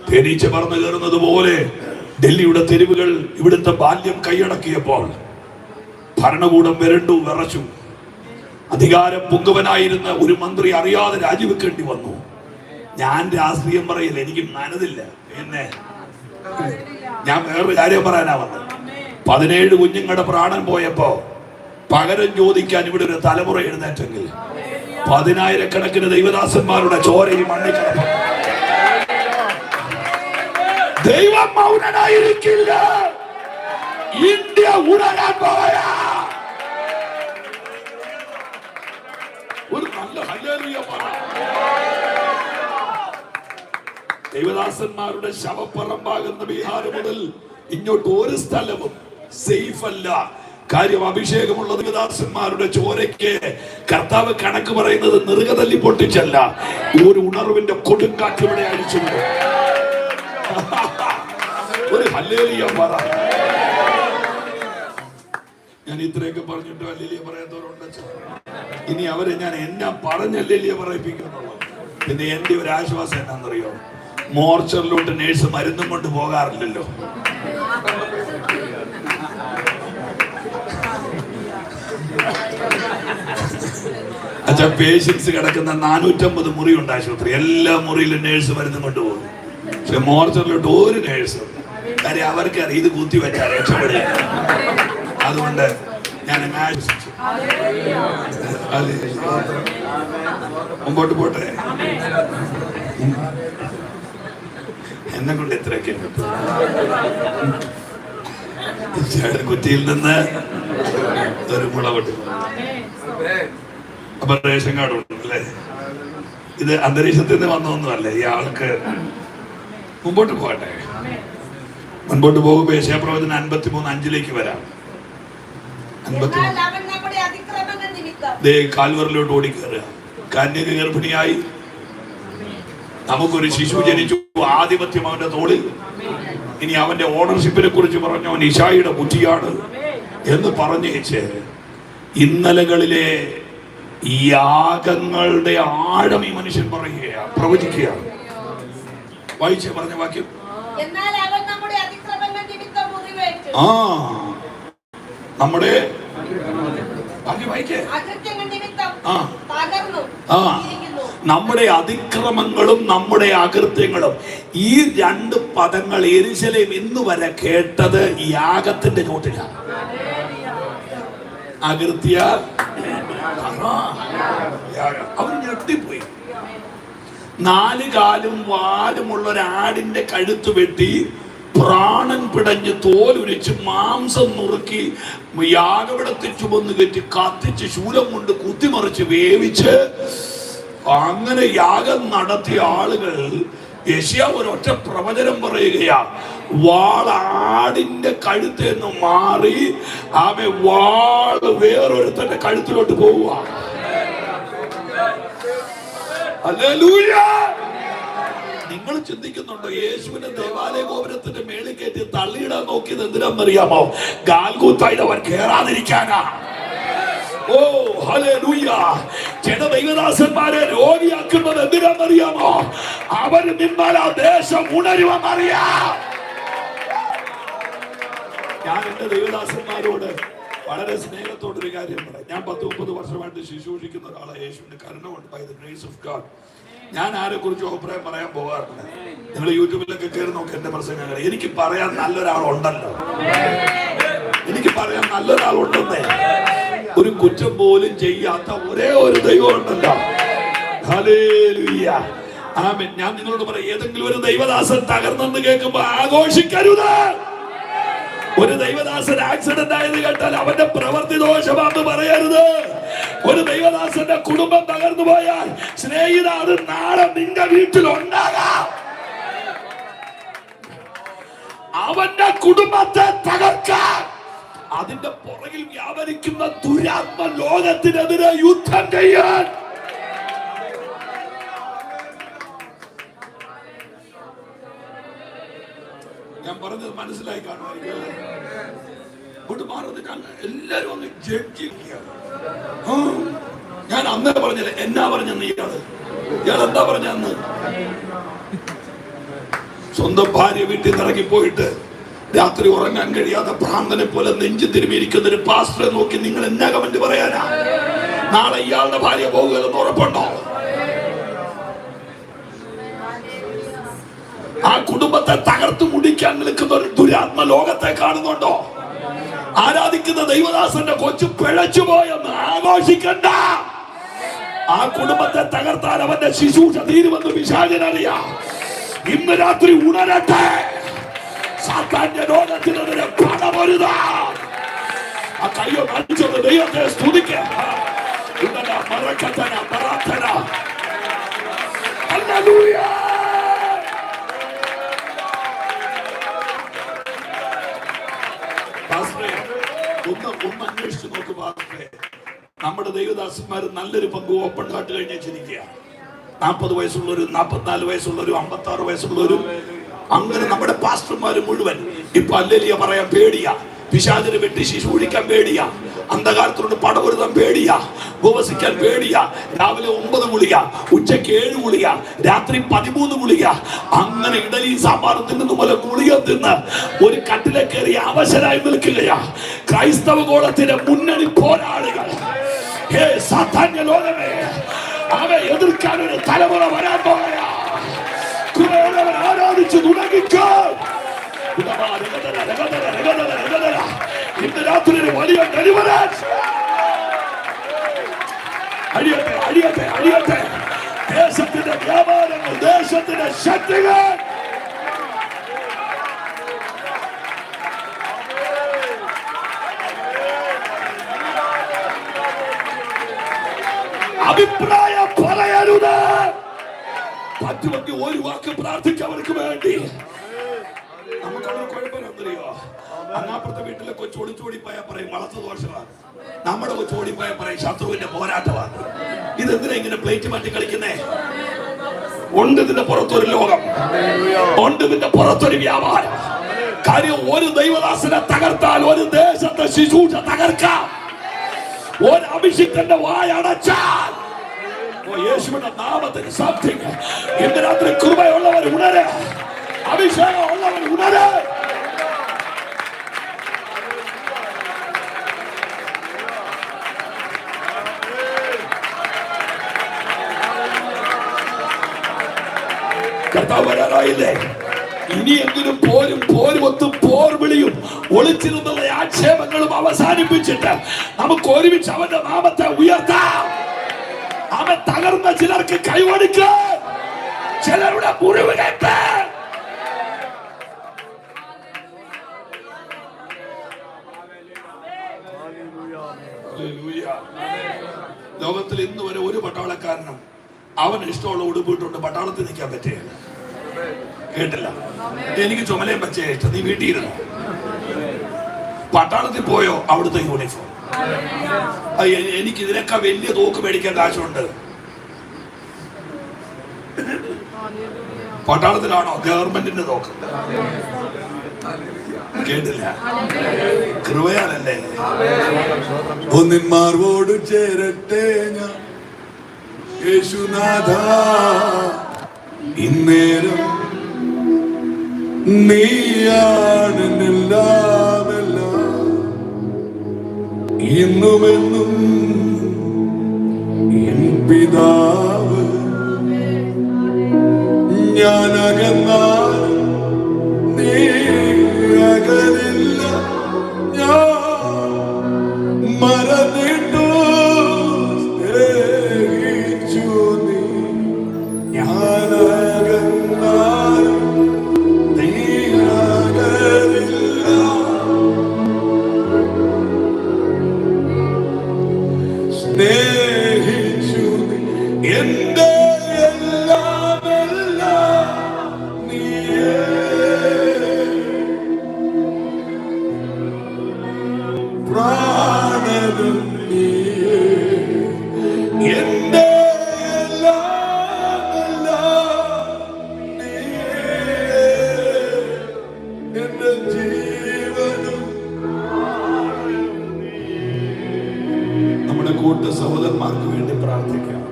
തേനീച്ച പറന്നു കയറുന്നത് പോലെ ഡൽഹിയുടെ തെരുവുകൾ ഇവിടുത്തെ ബാല്യം കൈയടക്കിയപ്പോൾ ഭരണകൂടം വിറച്ചു. അധികാരം പൊങ്ങുവനായിരുന്ന ഒരു മന്ത്രി അറിയാതെ രാജിവെക്കേണ്ടി വന്നു. ഞാൻ രാഷ്ട്രീയം പറയില്ല, എനിക്ക് മനതില്ല. പിന്നെ ഞാൻ വേറൊരു കാര്യം പറയാനാ വന്നത്. 17 കുഞ്ഞുങ്ങളുടെ പ്രാണൻ പോയപ്പോ പകരം ചോദിക്കാൻ ഇവിടെ ഒരു തലമുറ എഴുന്നേറ്റെങ്കിൽ 10,000-കണക്കിന് ദൈവദാസന്മാരുടെ ചോരയും മണ്ണിൽ കിടന്നു. ദൈവം മൗനനായിരിക്കില്ല. ഇന്ത്യ ഉണരാൻ പോയ ഒരു നല്ല ഹല്ലേലൂയ പറ. ദൈവദാസന്മാരുടെ ശവപ്പറമ്പാകുന്ന ബീഹാർ മുതൽ ഇങ്ങോട്ട് ഒരു സ്ഥലവും സേഫ് അല്ല. കാര്യം അഭിഷേകമുള്ള ദൈവദാസന്മാരുടെ ചോരയ്ക്ക് കർത്താവ് കണക്ക് പറയുന്നത് നെറുകതല്ലി പൊട്ടിച്ചല്ല, ഒരു ഉണർവിന്റെ കൊടുങ്കാറ്റ് ഇവിടെ അടിച്ചുകൊണ്ട്. ഒരു ഹല്ലേലൂയ പറ. ഞാൻ ഇത്രയൊക്കെ പറഞ്ഞിട്ട് ഹല്ലേലൂയ പറയാത്തവരുണ്ട്. ഇനി അവരെ ഞാൻ എന്നാ പറഞ്ഞല്ലേ പറയിപ്പിക്കുന്നുള്ളൂ. പിന്നെ എന്റെ ഒരു ആശ്വാസം എന്നാന്നറിയോ, മോർച്ചറിലോട്ട് നേഴ്സ് മരുന്നും കൊണ്ട് പോകാറില്ലല്ലോ. അച്ഛാ, പേഷ്യൻസ് കിടക്കുന്ന 450 മുറിയുണ്ട് ആശുപത്രി. എല്ലാ മുറിയിലും നേഴ്സ് മരുന്നും കൊണ്ടുപോകും. പക്ഷെ മോർച്ചറിലോട്ട് ഒരു നേഴ്സ്, കാര്യം അവർക്കറിയാം ഇത് കുത്തി വെച്ചാൽ രക്ഷപ്പെടുക. അതുകൊണ്ട് ഞാൻ ആശ്വസിച്ചു. മുമ്പോട്ട് പോട്ടെ. എന്നെ കൊണ്ട് ഇത്രയൊക്കെ കുറ്റിയിൽ നിന്ന് ഒരു മുള പൊട്ടി. അപ്പൊ റേഷൻ കാർഡ് ഉണ്ട് അല്ലേ? ഇത് അന്തരീക്ഷത്തിൽ നിന്ന് വന്നൊന്നുമല്ലേ ഈ ആൾക്ക്. മുമ്പോട്ട് പോകട്ടെ. മുൻപോട്ട് പോകുമ്പോ യെശയ്യാപ്രവചനം 53:5 വരാം. 53 കാൽവറിലോട്ട് ഓടിക്കയറുക. കന്യക ഗർഭിണിയായി, നമുക്കൊരു ശിശു ജനിച്ചു, ആധിപത്യം അവന്റെ തോളിൽ. ഇനി അവന്റെ ഓണർഷിപ്പിനെ കുറിച്ച് പറഞ്ഞവൻ ഇശായിയുടെ കുറ്റിയാണ് എന്ന് പറഞ്ഞേച്ച് ഇന്നലകളിലെ യാഗങ്ങളുടെ ആഴം ഈ മനുഷ്യൻ പറയുകയാണ്, പ്രവചിക്കുകയാണ്. വായിച്ചേ പറഞ്ഞ വാക്യം. നമ്മുടെ നമ്മുടെ അതിക്രമങ്ങളും നമ്മുടെ അകൃത്യങ്ങളും, ഈ 2 പദങ്ങൾ യെരൂശലേം ഇന്ന് വരെ കേട്ടത് യാഗത്തിന്റെ ചോട്ടിലാണ്. അകൃത്യ അവർ ഞെട്ടിപ്പോയി. 4 കാലും വാലുമുള്ള ഒരാടിന്റെ കഴുത്ത് വെട്ടി പ്രാണൻ പിടഞ്ഞ് തോലുരിച്ച് മാംസം നുറുക്കി യാഗപീഠത്തിൽ ചുമന്ന് കെറ്റി കത്തിച്ച് ശൂലം കൊണ്ട് കുത്തിമറിച്ച് വേവിച്ച് അങ്ങനെ യാഗം നടത്തിയ ആളുകൾ യെശയ്യാവ് ഒരൊറ്റ പ്രവചനം പറയുകയാ. വാളാടിന്റെ കഴുത്തിൽ നിന്ന് മാറി വാള് വേറൊരുത്തന്റെ കഴുത്തിലോട്ട് പോവുക. ഹല്ലേലൂയ. നിങ്ങൾ ചിന്തിക്കുന്നുണ്ടോ യേശുവിനെ ദേവാലയ ഗോപുരത്തിന്റെ മേളിൽ കയറ്റി തള്ളിയിടാൻ നോക്കിയത് എന്തിനാണെന്നറിയാമോ? ഗാൽഗൂത്തായിൽ അവൻ കേറാതിരിക്കാനാ. ഓ ഹല്ലേലൂയ. ചില ദൈവദാസന്മാരെ രോഗിയാക്കുന്നത് എന്തിനാണെന്നറിയാമോ? അവര് നിന്നാൽ ആ ദേശം ഉണരുമെന്നറിയാം. ഞാൻ എന്റെ ദൈവദാസന്മാരോട് വളരെ സ്നേഹത്തോടൊരു കാര്യം പറയാം. ഞാൻ 10-30 വർഷമായിട്ട് ശുശ്രൂഷിക്കുന്ന ഒരാളാണ്. യേശുവിന്റെ കരുണ by the grace of God. ഞാൻ ആരെ കുറിച്ച് അഭിപ്രായം പറയാൻ പോകാറില്ല. നിങ്ങൾ യൂട്യൂബിലൊക്കെ കയറി നോക്കി എന്റെ പ്രസംഗങ്ങൾ. എനിക്ക് പറയാൻ നല്ലൊരാളുണ്ടല്ലോ, എനിക്ക് പറയാൻ നല്ലൊരാളുണ്ടെന്നേ. ഒരു കുറ്റം പോലും ചെയ്യാത്ത ഒരേ ഒരു ദൈവം ഉണ്ടല്ലോ. ഹല്ലേലൂയ. ആമേൻ. ഞാൻ നിങ്ങളോട് പറയാം, ഏതെങ്കിലും ഒരു ദൈവദാസൻ തകർന്നെന്ന് കേൾക്കുമ്പോ ആഘോഷിക്കരുത്. ഒരു ദൈവദാസൻ ആക്സിഡന്റ് ആയത് കേട്ടാൽ അവന്റെ പ്രവൃത്തി ദോഷമാണെന്ന് പറയരുത്. ഒരു ദൈവദാസന്റെ കുടുംബം തകർന്നു പോയാൽ സ്നേഹിത, അത് നാളെ നിന്റെ വീട്ടിൽ ഉണ്ടാകാം. അവന്റെ കുടുംബത്തെ തകർക്കാൻ, അതിന്റെ പുറകിൽ വ്യാപരിക്കുന്ന ദുരാത്മ ലോകത്തിനെതിരെ യുദ്ധം ചെയ്യാൻ ഞാൻ പറഞ്ഞത് മനസ്സിലായി കാണുമായിരിക്കും. എല്ലാരും ഒന്ന് ജഡ്ജ് ചെയ്യുക. ഞാൻ അന്നേ പറഞ്ഞില്ല, എന്നാ പറഞ്ഞെന്ന് ഇയാൾ എന്താ പറഞ്ഞെന്ന്. സ്വന്തം ഭാര്യ വീട്ടിൽ നിന്ന് ഇറങ്ങിപ്പോയിട്ട് രാത്രി ഉറങ്ങാൻ കഴിയാതെ ഭ്രാന്തനെ പോലെ നെഞ്ചു തിരുമിയിരിക്കുന്ന ഒരു പാസ്റ്ററെ നോക്കി നിങ്ങൾ എന്നാ കമന്റ് പറയാനാ? നാളെ ഇയാളുടെ ഭാര്യ പോകുകയെന്ന് ഉറപ്പുണ്ടോ? അറുത്ത് മുടിക്കാൻ നിൽക്കുന്ന ഒരു ദുരാത്മ ലോകത്തെ കാണുന്നുണ്ടോ? ആരാധിക്കുന്ന ദൈവദാസന്റെ കൊച്ചു പിഴച്ചുപോയെന്ന് ആഘോഷിക്കണ്ട. ആ കുടുംബത്തെ തകർത്താൽ അവന്റെ ശുശ്രൂഷ തീരുമെന്ന് പിശാചിനറിയാം. ഇന്ന് രാത്രി ഉണരട്ടെ. സാത്താന്റെ രോഗത്തിനെതിരെ പണമൊരുതാ. ആ കയ്യോ കാണിച്ചത് ദൈവത്തെ സ്തുതിക്കുക. ഒന്ന് അന്വേഷിച്ച് നോക്ക് പാസ്റ്ററെ. നമ്മുടെ ദൈവദാസന്മാർ നല്ലൊരു പങ്ക് ഓപ്പൺ കാട്ട് കഴിഞ്ഞിരിക്കുക. 40 വയസ്സുള്ളവരും 44 വയസ്സുള്ളവരും 56 വയസ്സുള്ളവരും അങ്ങനെ നമ്മുടെ പാസ്റ്റർമാര് മുഴുവൻ ഇപ്പൊ ഹല്ലേലൂയ പറയാൻ പേടിയാ. പിശാചിനെ വെട്ടി ശുശ്രൂഷിക്കാൻ പേടിയാ. അന്ധകാരത്തോട് പടവരുതാൻ പേടിയാ. ഉപവസിക്കാൻ പേടിയാ. രാവിലെ 9 ഗുളിക, ഉച്ചയ്ക്ക് 7 ഗുളിക, രാത്രി 13 ഗുളിക. അങ്ങനെ ഇഡലി സാമ്പാറും തിന്നുന്ന പോലെ ഗുളിക തിന്ന് ഒരു കട്ടിലെ കയറി അവശരായി നിൽക്കുകയാ ക്രൈസ്തവ ഗോളത്തിന്റെ മുന്നണി പോരാളികൾ. ഹേ സാധാന്യ ലോകമേ, അവയെ എതിർക്കാൻ ഒരു തലമുറ വരാൻ പോകയാ. ആരാധിച്ചു തുടങ്ങിക്കോ. ഇന്ന് രാത്രി വലിയ ഡെലിവറൻസ് അടിയട്ടെ, അടിയട്ടെ, അടിയട്ടെ. ദേശത്തിന്റെ വ്യാപാരങ്ങൾ, ദേശത്തിന്റെ ശക്തികൾ അഭിപ്രായം പറയരുത്. പറ്റുമെങ്കിൽ ഒരു വാക്ക് പ്രാർത്ഥിക്കവർക്ക് വേണ്ടി. നമുക്കുള്ള കുഴപ്പമെന്നറിയോ? അങ്ങാപ്പുറത്തെ വീട്ടിലെ കൊച്ചു ഒളിച്ചോടിപ്പോയാൽ പറയും വളർത്തു ദോഷമാണ്. നമ്മുടെ കൊച്ചു ഓടിപ്പോയാൽ പറയും ശത്രുവിന്റെ പോരാട്ടമാണ്. ഇതെന്തിനാ ഇങ്ങനെ പ്ലേറ്റ് മാറ്റി കളിക്കുന്നേ? ഉണ്ട് ഇതിന്റെ പുറത്തൊരു ലോകം, ഉണ്ട് ഇതിന്റെ പുറത്തൊരു വ്യാപാരം. കാര്യം ഒരു ദൈവദാസനെ തകർത്താൽ ഒരു ദേശത്തെ ശുശ്രൂഷ തകർക്കാം. ഒരു അഭിഷിക്തന്റെ വായ അടച്ചാൽ യേശുവിന്റെ നാമത്തിന് സാധ്യത. ഇന്ന് രാത്രി കൃപയുള്ളവർ ഉണരെ, അഭിഷേകം ഉള്ളവർ ഉണരെ. കർത്താവ് വരാറായില്ലേ? ഇനിയെങ്കിലും പോരുമൊത്തും പോർ വിളിയും ഒളിച്ചിരുന്നുള്ള ആക്ഷേപങ്ങളും അവസാനിപ്പിച്ചിട്ട് നമുക്ക് ഒരുമിച്ച് അവന്റെ നാമത്തെ ഉയർത്താം. അവൻ തകർന്ന ചിലർക്ക് കൈവടിക്ക്, ചിലരുടെ മുറിവുകേറ്റ്. ലോകത്തിൽ ഇന്ന് വരെ ഒരു പട്ടാളക്കാരനും അവൻ ഇഷ്ടമുള്ള ഉടുപ്പിട്ടുണ്ട് പട്ടാളത്തിൽ നിൽക്കാൻ പറ്റുകയില്ല. കേട്ടില്ല? എനിക്ക് ചുമലയും പച്ച ഇഷ്ടം, നീ വീട്ടിൽ ഇരുന്നു. പട്ടാളത്തിൽ പോയോ അവിടുത്തെ യൂണിഫോം. എനിക്ക് ഇതിനൊക്കെ വലിയ തോക്ക് മേടിക്കാൻ കാശുണ്ട്. പട്ടാളത്തിലാണോ? ഗവൺമെന്റിന്റെ തോക്ക്. കേട്ടില്ല? കൃപയാലല്ലേ? ഒന്നിന്മാർവോട് ചേരട്ടെ ഞാൻ യേശുനാഥ, ഇന്നേരം നീയാണ് എല്ലാമെല്ലാം, ഇന്നുമെന്നും എൻ പിതാവ്. ഞാൻ അകന്നാൽ നീ അകലില്ല, ഞാൻ മറന്നിട്ടു സ്നേഹിച്ചു നീ. ഞാൻ അകന്നാൽ നീ അകലില്ല, സ്നേഹിച്ചു നീ. എന്റെ സഹോദരന്മാർക്ക് വേണ്ടി പ്രാർത്ഥിക്കാം.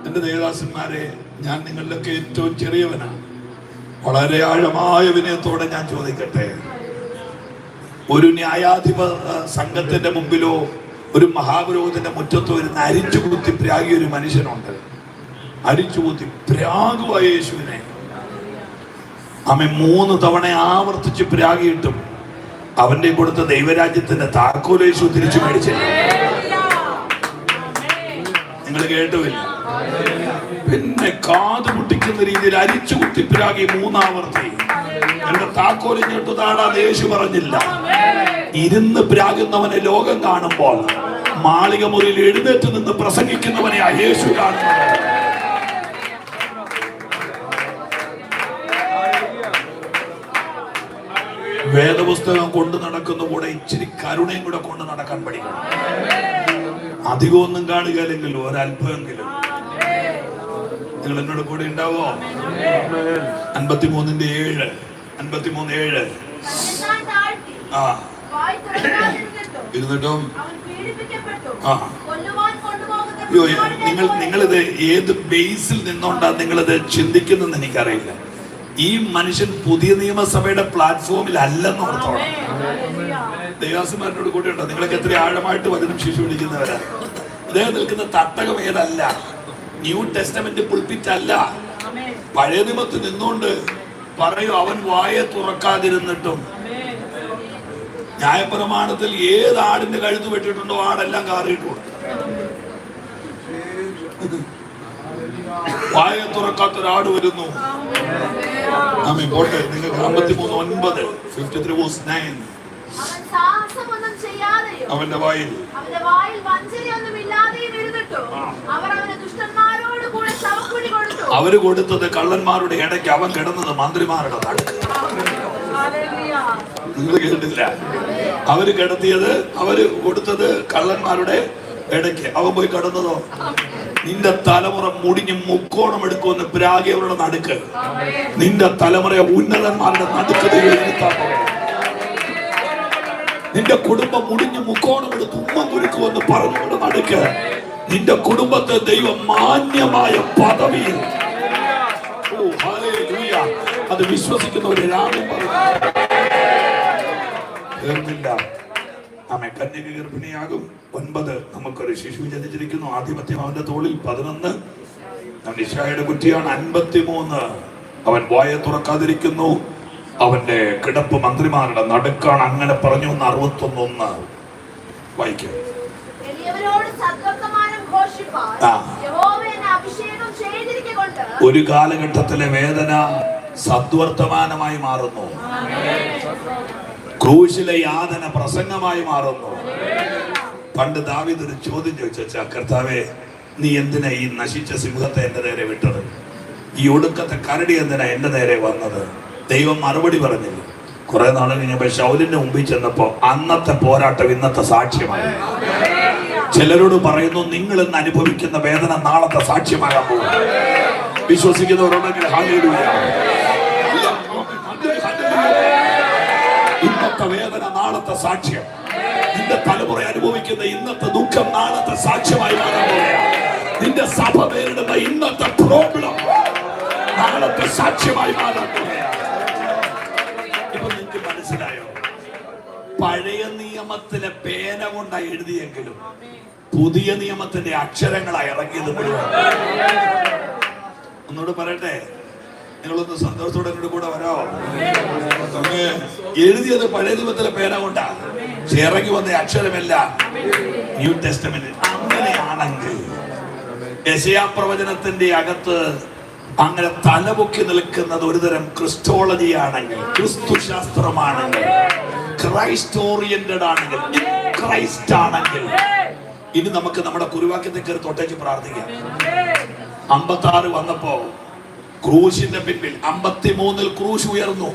എന്റെ ദേവദാസന്മാരെ, ഞാൻ നിങ്ങളിലൊക്കെ ഏറ്റവും ചെറിയവനാണ്. വളരെ ആഴമായ വിനയത്തോടെ ഞാൻ ചോദിക്കട്ടെ, ഒരു ന്യായാധിപ സംഘത്തിന്റെ മുമ്പിലോ ഒരു മഹാപുരോഹിതന്റെ മുറ്റത്തോ ഇരുന്ന് അരിച്ചുകുത്തി പ്രാഗിയ ഒരു മനുഷ്യനുണ്ട്. അരിച്ചുകുത്തി പ്രാഗുവായ യേശുവിനെ അവൻ 3 തവണ ആവർത്തിച്ച് പ്രാഗിയിട്ടും അവന്റെ കൊടുത്ത ദൈവരാജ്യത്തിന്റെ താക്കോലേശു തിരിച്ചു മേടിച്ചില്ല. നിങ്ങൾ കേട്ടുമില്ല. പിന്നെ കാത് മുട്ടിക്കുന്ന രീതിയിൽ അരിച്ചു കുത്തി പ്രാഗി 3 ആവർത്തി. എന്റെ താക്കോലിഞ്ഞിട്ട് താടാതെ യേശു പറഞ്ഞില്ല. ഇരുന്ന് പ്രാകുന്നവനെ ലോകം കാണുമ്പോൾ മാളിക മുറിയിൽ എഴുന്നേറ്റ് നിന്ന് പ്രസംഗിക്കുന്നവനെയാ യേശു കാണുന്നത്. വേദപുസ്തകം കൊണ്ട് നടക്കുന്ന കൂടെ ഇച്ചിരി കരുണയും കൂടെ കൊണ്ട് നടക്കാൻ പഠിക്കണം. അധികമൊന്നും കാണുകയില്ലെങ്കിലും ഒരല്പമെങ്കിലും. നിങ്ങൾ എന്നോട് കൂടെ ഉണ്ടാവോ? 53:7 53:7 ഇരുന്നിട്ടും നിങ്ങളിത് ഏത് ബേസിൽ നിന്നോണ്ടാ നിങ്ങളിത് ചിന്തിക്കുന്നെന്ന് എനിക്കറിയില്ല. ഈ മനുഷ്യൻ പുതിയ നിയമസഭയുടെ പ്ലാറ്റ്ഫോമിൽ അല്ലെന്ന് ഓർത്തോണം. ദേവാസന്മാരോട് കൂടെ ഉണ്ടോ? നിങ്ങളൊക്കെ എത്ര ആഴമായിട്ട് വചനം ശിശു പിടിക്കുന്നവരാ. അദ്ദേഹം നിൽക്കുന്ന തട്ടകം ഏതല്ല, ന്യൂ ടെസ്റ്റമെന്റ് പുൾപിറ്റ് അല്ല. പഴയ നിയമത്തിൽ നിന്നുകൊണ്ട് പറയൂ, അവൻ വായ തുറക്കാതിരുന്നിട്ടും ന്യായപ്രമാണത്തിൽ ഏത് ആടിന്റെ കഴുത്ത് വെട്ടിയിട്ടുണ്ടോ ആടെല്ലാം കാറിയിട്ടുണ്ട്. വായ തുറക്കാത്തൊരാട് വരുന്നു. പോട്ടെ, നിങ്ങൾക്ക് 53:9 53:9 അവന്റെ വായിൽ അവര് കൊടുത്തത് കള്ളന്മാരുടെ ഇടയ്ക്ക്, അവൻ കിടന്നത് മന്ത്രിമാരുടെ നടുക്ക്. നിങ്ങൾ കേട്ടില്ല? അവര് കിടത്തിയത്, അവര് കൊടുത്തത് കള്ളന്മാരുടെ ഇടയ്ക്ക്, അവൻ പോയി കിടന്നതോ നിന്റെ തലമുറ മുടിഞ്ഞ് മുക്കോണം എടുക്കുമെന്ന് പ്രാഗിയവരുടെ നടുക്ക്. നിന്റെ തലമുറയെ ഉന്നതന്മാരുടെ നടുക്ക് നിന്റെ കുടുംബം മുടിഞ്ഞ് മുക്കോണം എടുത്ത് ഉമ്മ കുരുക്കുമെന്ന് പറഞ്ഞവരുടെ നടുക്ക്. നിന്റെ കുടുംബത്തെ ദൈവം മാന്യമായ പദവിയിൽ, അത് വിശ്വസിക്കുന്നവര് രാമൻ പറയുന്നില്ല. ആമേ. കന്യക ഗർഭിണിയാകും. 9 നമുക്കൊരു ശിശു ജനിച്ചിരിക്കുന്നു. ആധിപത്യം അവന്റെ തോളിൽ. 11 അവൻ ഇശ്രായേലിന്റെ കുറ്റിയാണ്. 53 അവൻ വായ തുറക്കാതിരിക്കുന്നു, അവന്റെ കിടപ്പ് മന്ത്രിമാരുടെ നടുക്കാണ്. അങ്ങനെ പറഞ്ഞു. 61 വായിക്കാം. ഒരു കാലഘട്ടത്തിലെ വേദന സദ്വർത്തമാനമായി മാറുന്നു. ക്രൂശിലെ യാതന പ്രസംഗമായി മാറുന്നു. പണ്ട് ദാവീദ് ഒരു ചോദ്യം ചോദിച്ച, കർത്താവേ, നീ എന്തിനാ ഈ നശിച്ച സിംഹത്തെ എന്റെ നേരെ വിട്ടത്? ഈ ഒടുക്കത്തെ കരടി എന്തിനാ എന്റെ നേരെ വന്നത്? ദൈവം മറുപടി പറഞ്ഞില്ല. കുറെ നാൾ കഴിഞ്ഞപ്പോ ശൗലിന്റെ മുമ്പിൽ ചെന്നപ്പോ അന്നത്തെ പോരാട്ടം ഇന്നത്തെ സാക്ഷ്യമായി. ചിലരോട് പറയുന്നു, നിങ്ങൾ ഇന്ന് അനുഭവിക്കുന്ന വേദന നാളത്തെ സാക്ഷ്യമാകാൻ പോകും. വിശ്വസിക്കുന്നവരുണ്ടെങ്കിൽ ഹല്ലേലൂയ. ഇന്നത്തെ വേദന നാളത്തെ സാക്ഷ്യം. നിന്റെ തലമുറ അനുഭവിക്കുന്ന ഇന്നത്തെ ദുഃഖം നാളത്തെ സാക്ഷ്യമായി മാറാൻ പോവുകയാണ്. നിന്റെ സഭ നേരിടുന്ന ഇന്നത്തെ പ്രോബ്ലം നാളത്തെ സാക്ഷ്യമായി മാറാൻ പോവുകയാണ്. ഇപ്പൊ നിങ്ങൾക്ക് മനസ്സിലായോ? പഴയ നിയമത്തിലെ പേന കൊണ്ടായി എഴുതിയെങ്കിലും പുതിയ നിയമത്തിന്റെ അക്ഷരങ്ങളായി ഇറങ്ങിയത് മുഴുവൻ. ഒന്നുകൂടെ പറയട്ടെ, നിങ്ങളൊന്ന് സന്തോഷത്തോടെ എന്നോട് കൂടെ വരാമോ? എഴുതിയത് പഴയ നിയമത്തിലെ പേന കൊണ്ടാ, പക്ഷെ ഇറങ്ങി വന്ന അക്ഷരമല്ല ന്യൂ ടെസ്റ്റമെന്റ്. അങ്ങനെയാണെങ്കിൽ യെശയ്യാ പ്രവചനത്തിന്റെ അകത്ത് അങ്ങനെ തലമുക്കി നിൽക്കുന്നത് ഒരുതരം ക്രിസ്റ്റോളജി ആണെങ്കിൽ, ക്രിസ്തു ശാസ്ത്രമാണെങ്കിൽ, ക്രൈസ്റ്റ് ഓറിയന്റഡ് ആണെങ്കിൽ, ക്രൈസ്റ്റ് ആണെങ്കിൽ, ഇനി നമുക്ക് നമ്മുടെ കുരുവാക്യത്തെ കയറി തൊട്ടേക്ക് പ്രാർത്ഥിക്കാം. 56 വന്നപ്പോ ക്രൂശിന്റെ പിൻപിൽ 53 ക്രൂശ് ഉയർന്നു.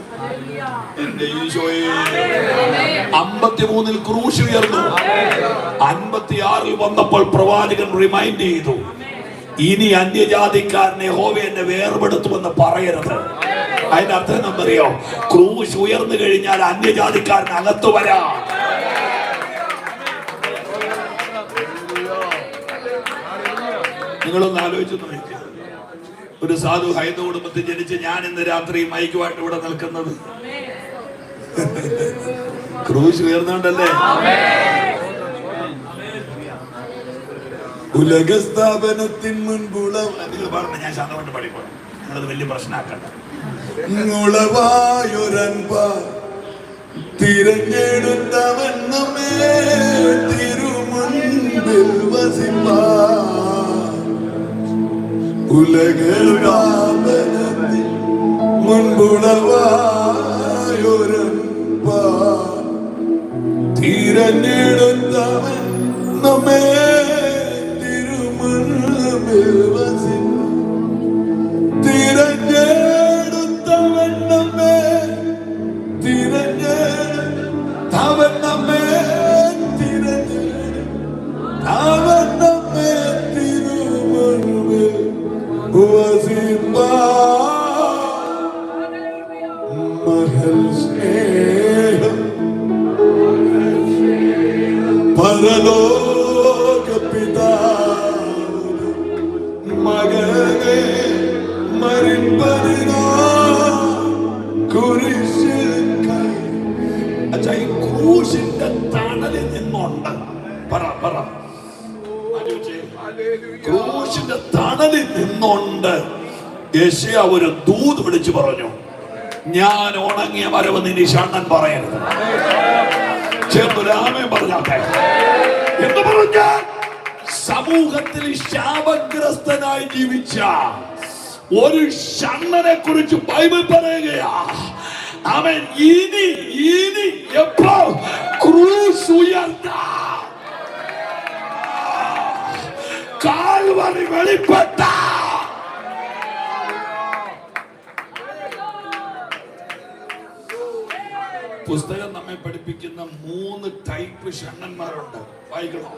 എന്റെ ഈശോയെ, 53 ക്രൂശ് ഉയർന്നു. 56 വന്നപ്പോൾ പ്രവാചകൻ റിമൈൻഡ് ചെയ്തു, ഇനി അന്യജാതിക്കാരനെ യഹോവ എന്നെ വേർപെടുത്തുമെന്ന് പറയരുത്. അതിന്റെ അർത്ഥം എന്നറിയോ? ക്രൂശ് ഉയർന്നു കഴിഞ്ഞാൽ അന്യജാതിക്കാരൻ അകത്ത് വരാം. നിങ്ങളൊന്ന് ആലോചിച്ചു നോക്കിയ, ഒരു സാധു ഹൈന്ദവ കുടുംബത്തിൽ ജനിച്ച് ഞാൻ ഇന്ന് രാത്രി മൈക്കുമായിട്ട് ഇവിടെ നിൽക്കുന്നത് ക്രൂശ് ഉയർന്നുകൊണ്ടല്ലേ? ഉലകസ്ഥാപനത്തിൻ മുൻപുള്ള നിങ്ങൾ പറഞ്ഞ ഞാൻ ശാന്തമായിട്ട് പഠിക്കണം. നിങ്ങളത് വലിയ പ്രശ്നമാക്കണ്ട. തിരഞ്ഞെടുത്തവൻ നമ്മെ തിരുമുൻപിൽ വസിപ്പാൻ ഉലകസ്ഥാപനത്തിൽ മുൻപുളവായൊരൻ തിരഞ്ഞെടുത്തവൻ നമ്മെ തിരുമുൻപിൽ വസിപ്പാൻ തിരഞ്ഞെടുത്തവൻ നമ്മെ അവൻ നമ്മെ അവൻ നമ്മെ തിരുമുൻപിൽ വസിപ്പാൻ മകൾ സ്നേഹം പരലോക പിതാവ് മകനെ മരിപ്പതിനാ കുരിശിൽ ക്രൂശിന്റെ തണലിൽ നിന്നുണ്ട്. ക്രൂശിന്റെ തണലിൽ നിന്നുണ്ട് യെശയ്യാ ഒരു ദൂത് വിളിച്ചു പറഞ്ഞു, ഞാൻ ഉണങ്ങിയ മരമെന്ന് ഇനി ഷണ്ണൻ പറയരുത്. ചേർന്ന് പറഞ്ഞാട്ടെ എന്ന് പറഞ്ഞ സമൂഹത്തിൽ ശാപഗ്രസ്തനായി ജീവിച്ച ഒരു ഷണ്ണനെ കുറിച്ച് ബൈബിൾ പറയുകയാ. അവൻ ഇനി എപ്പോ ക്രൂശ് ഉയർത്ത കാൽവരി വെളിപ്പെട്ട പുസ്തകം നമ്മെ പഠിപ്പിക്കുന്ന 3 ടൈപ്പ് ഷണ്ണന്മാരുണ്ട്. വായിക്കണോ?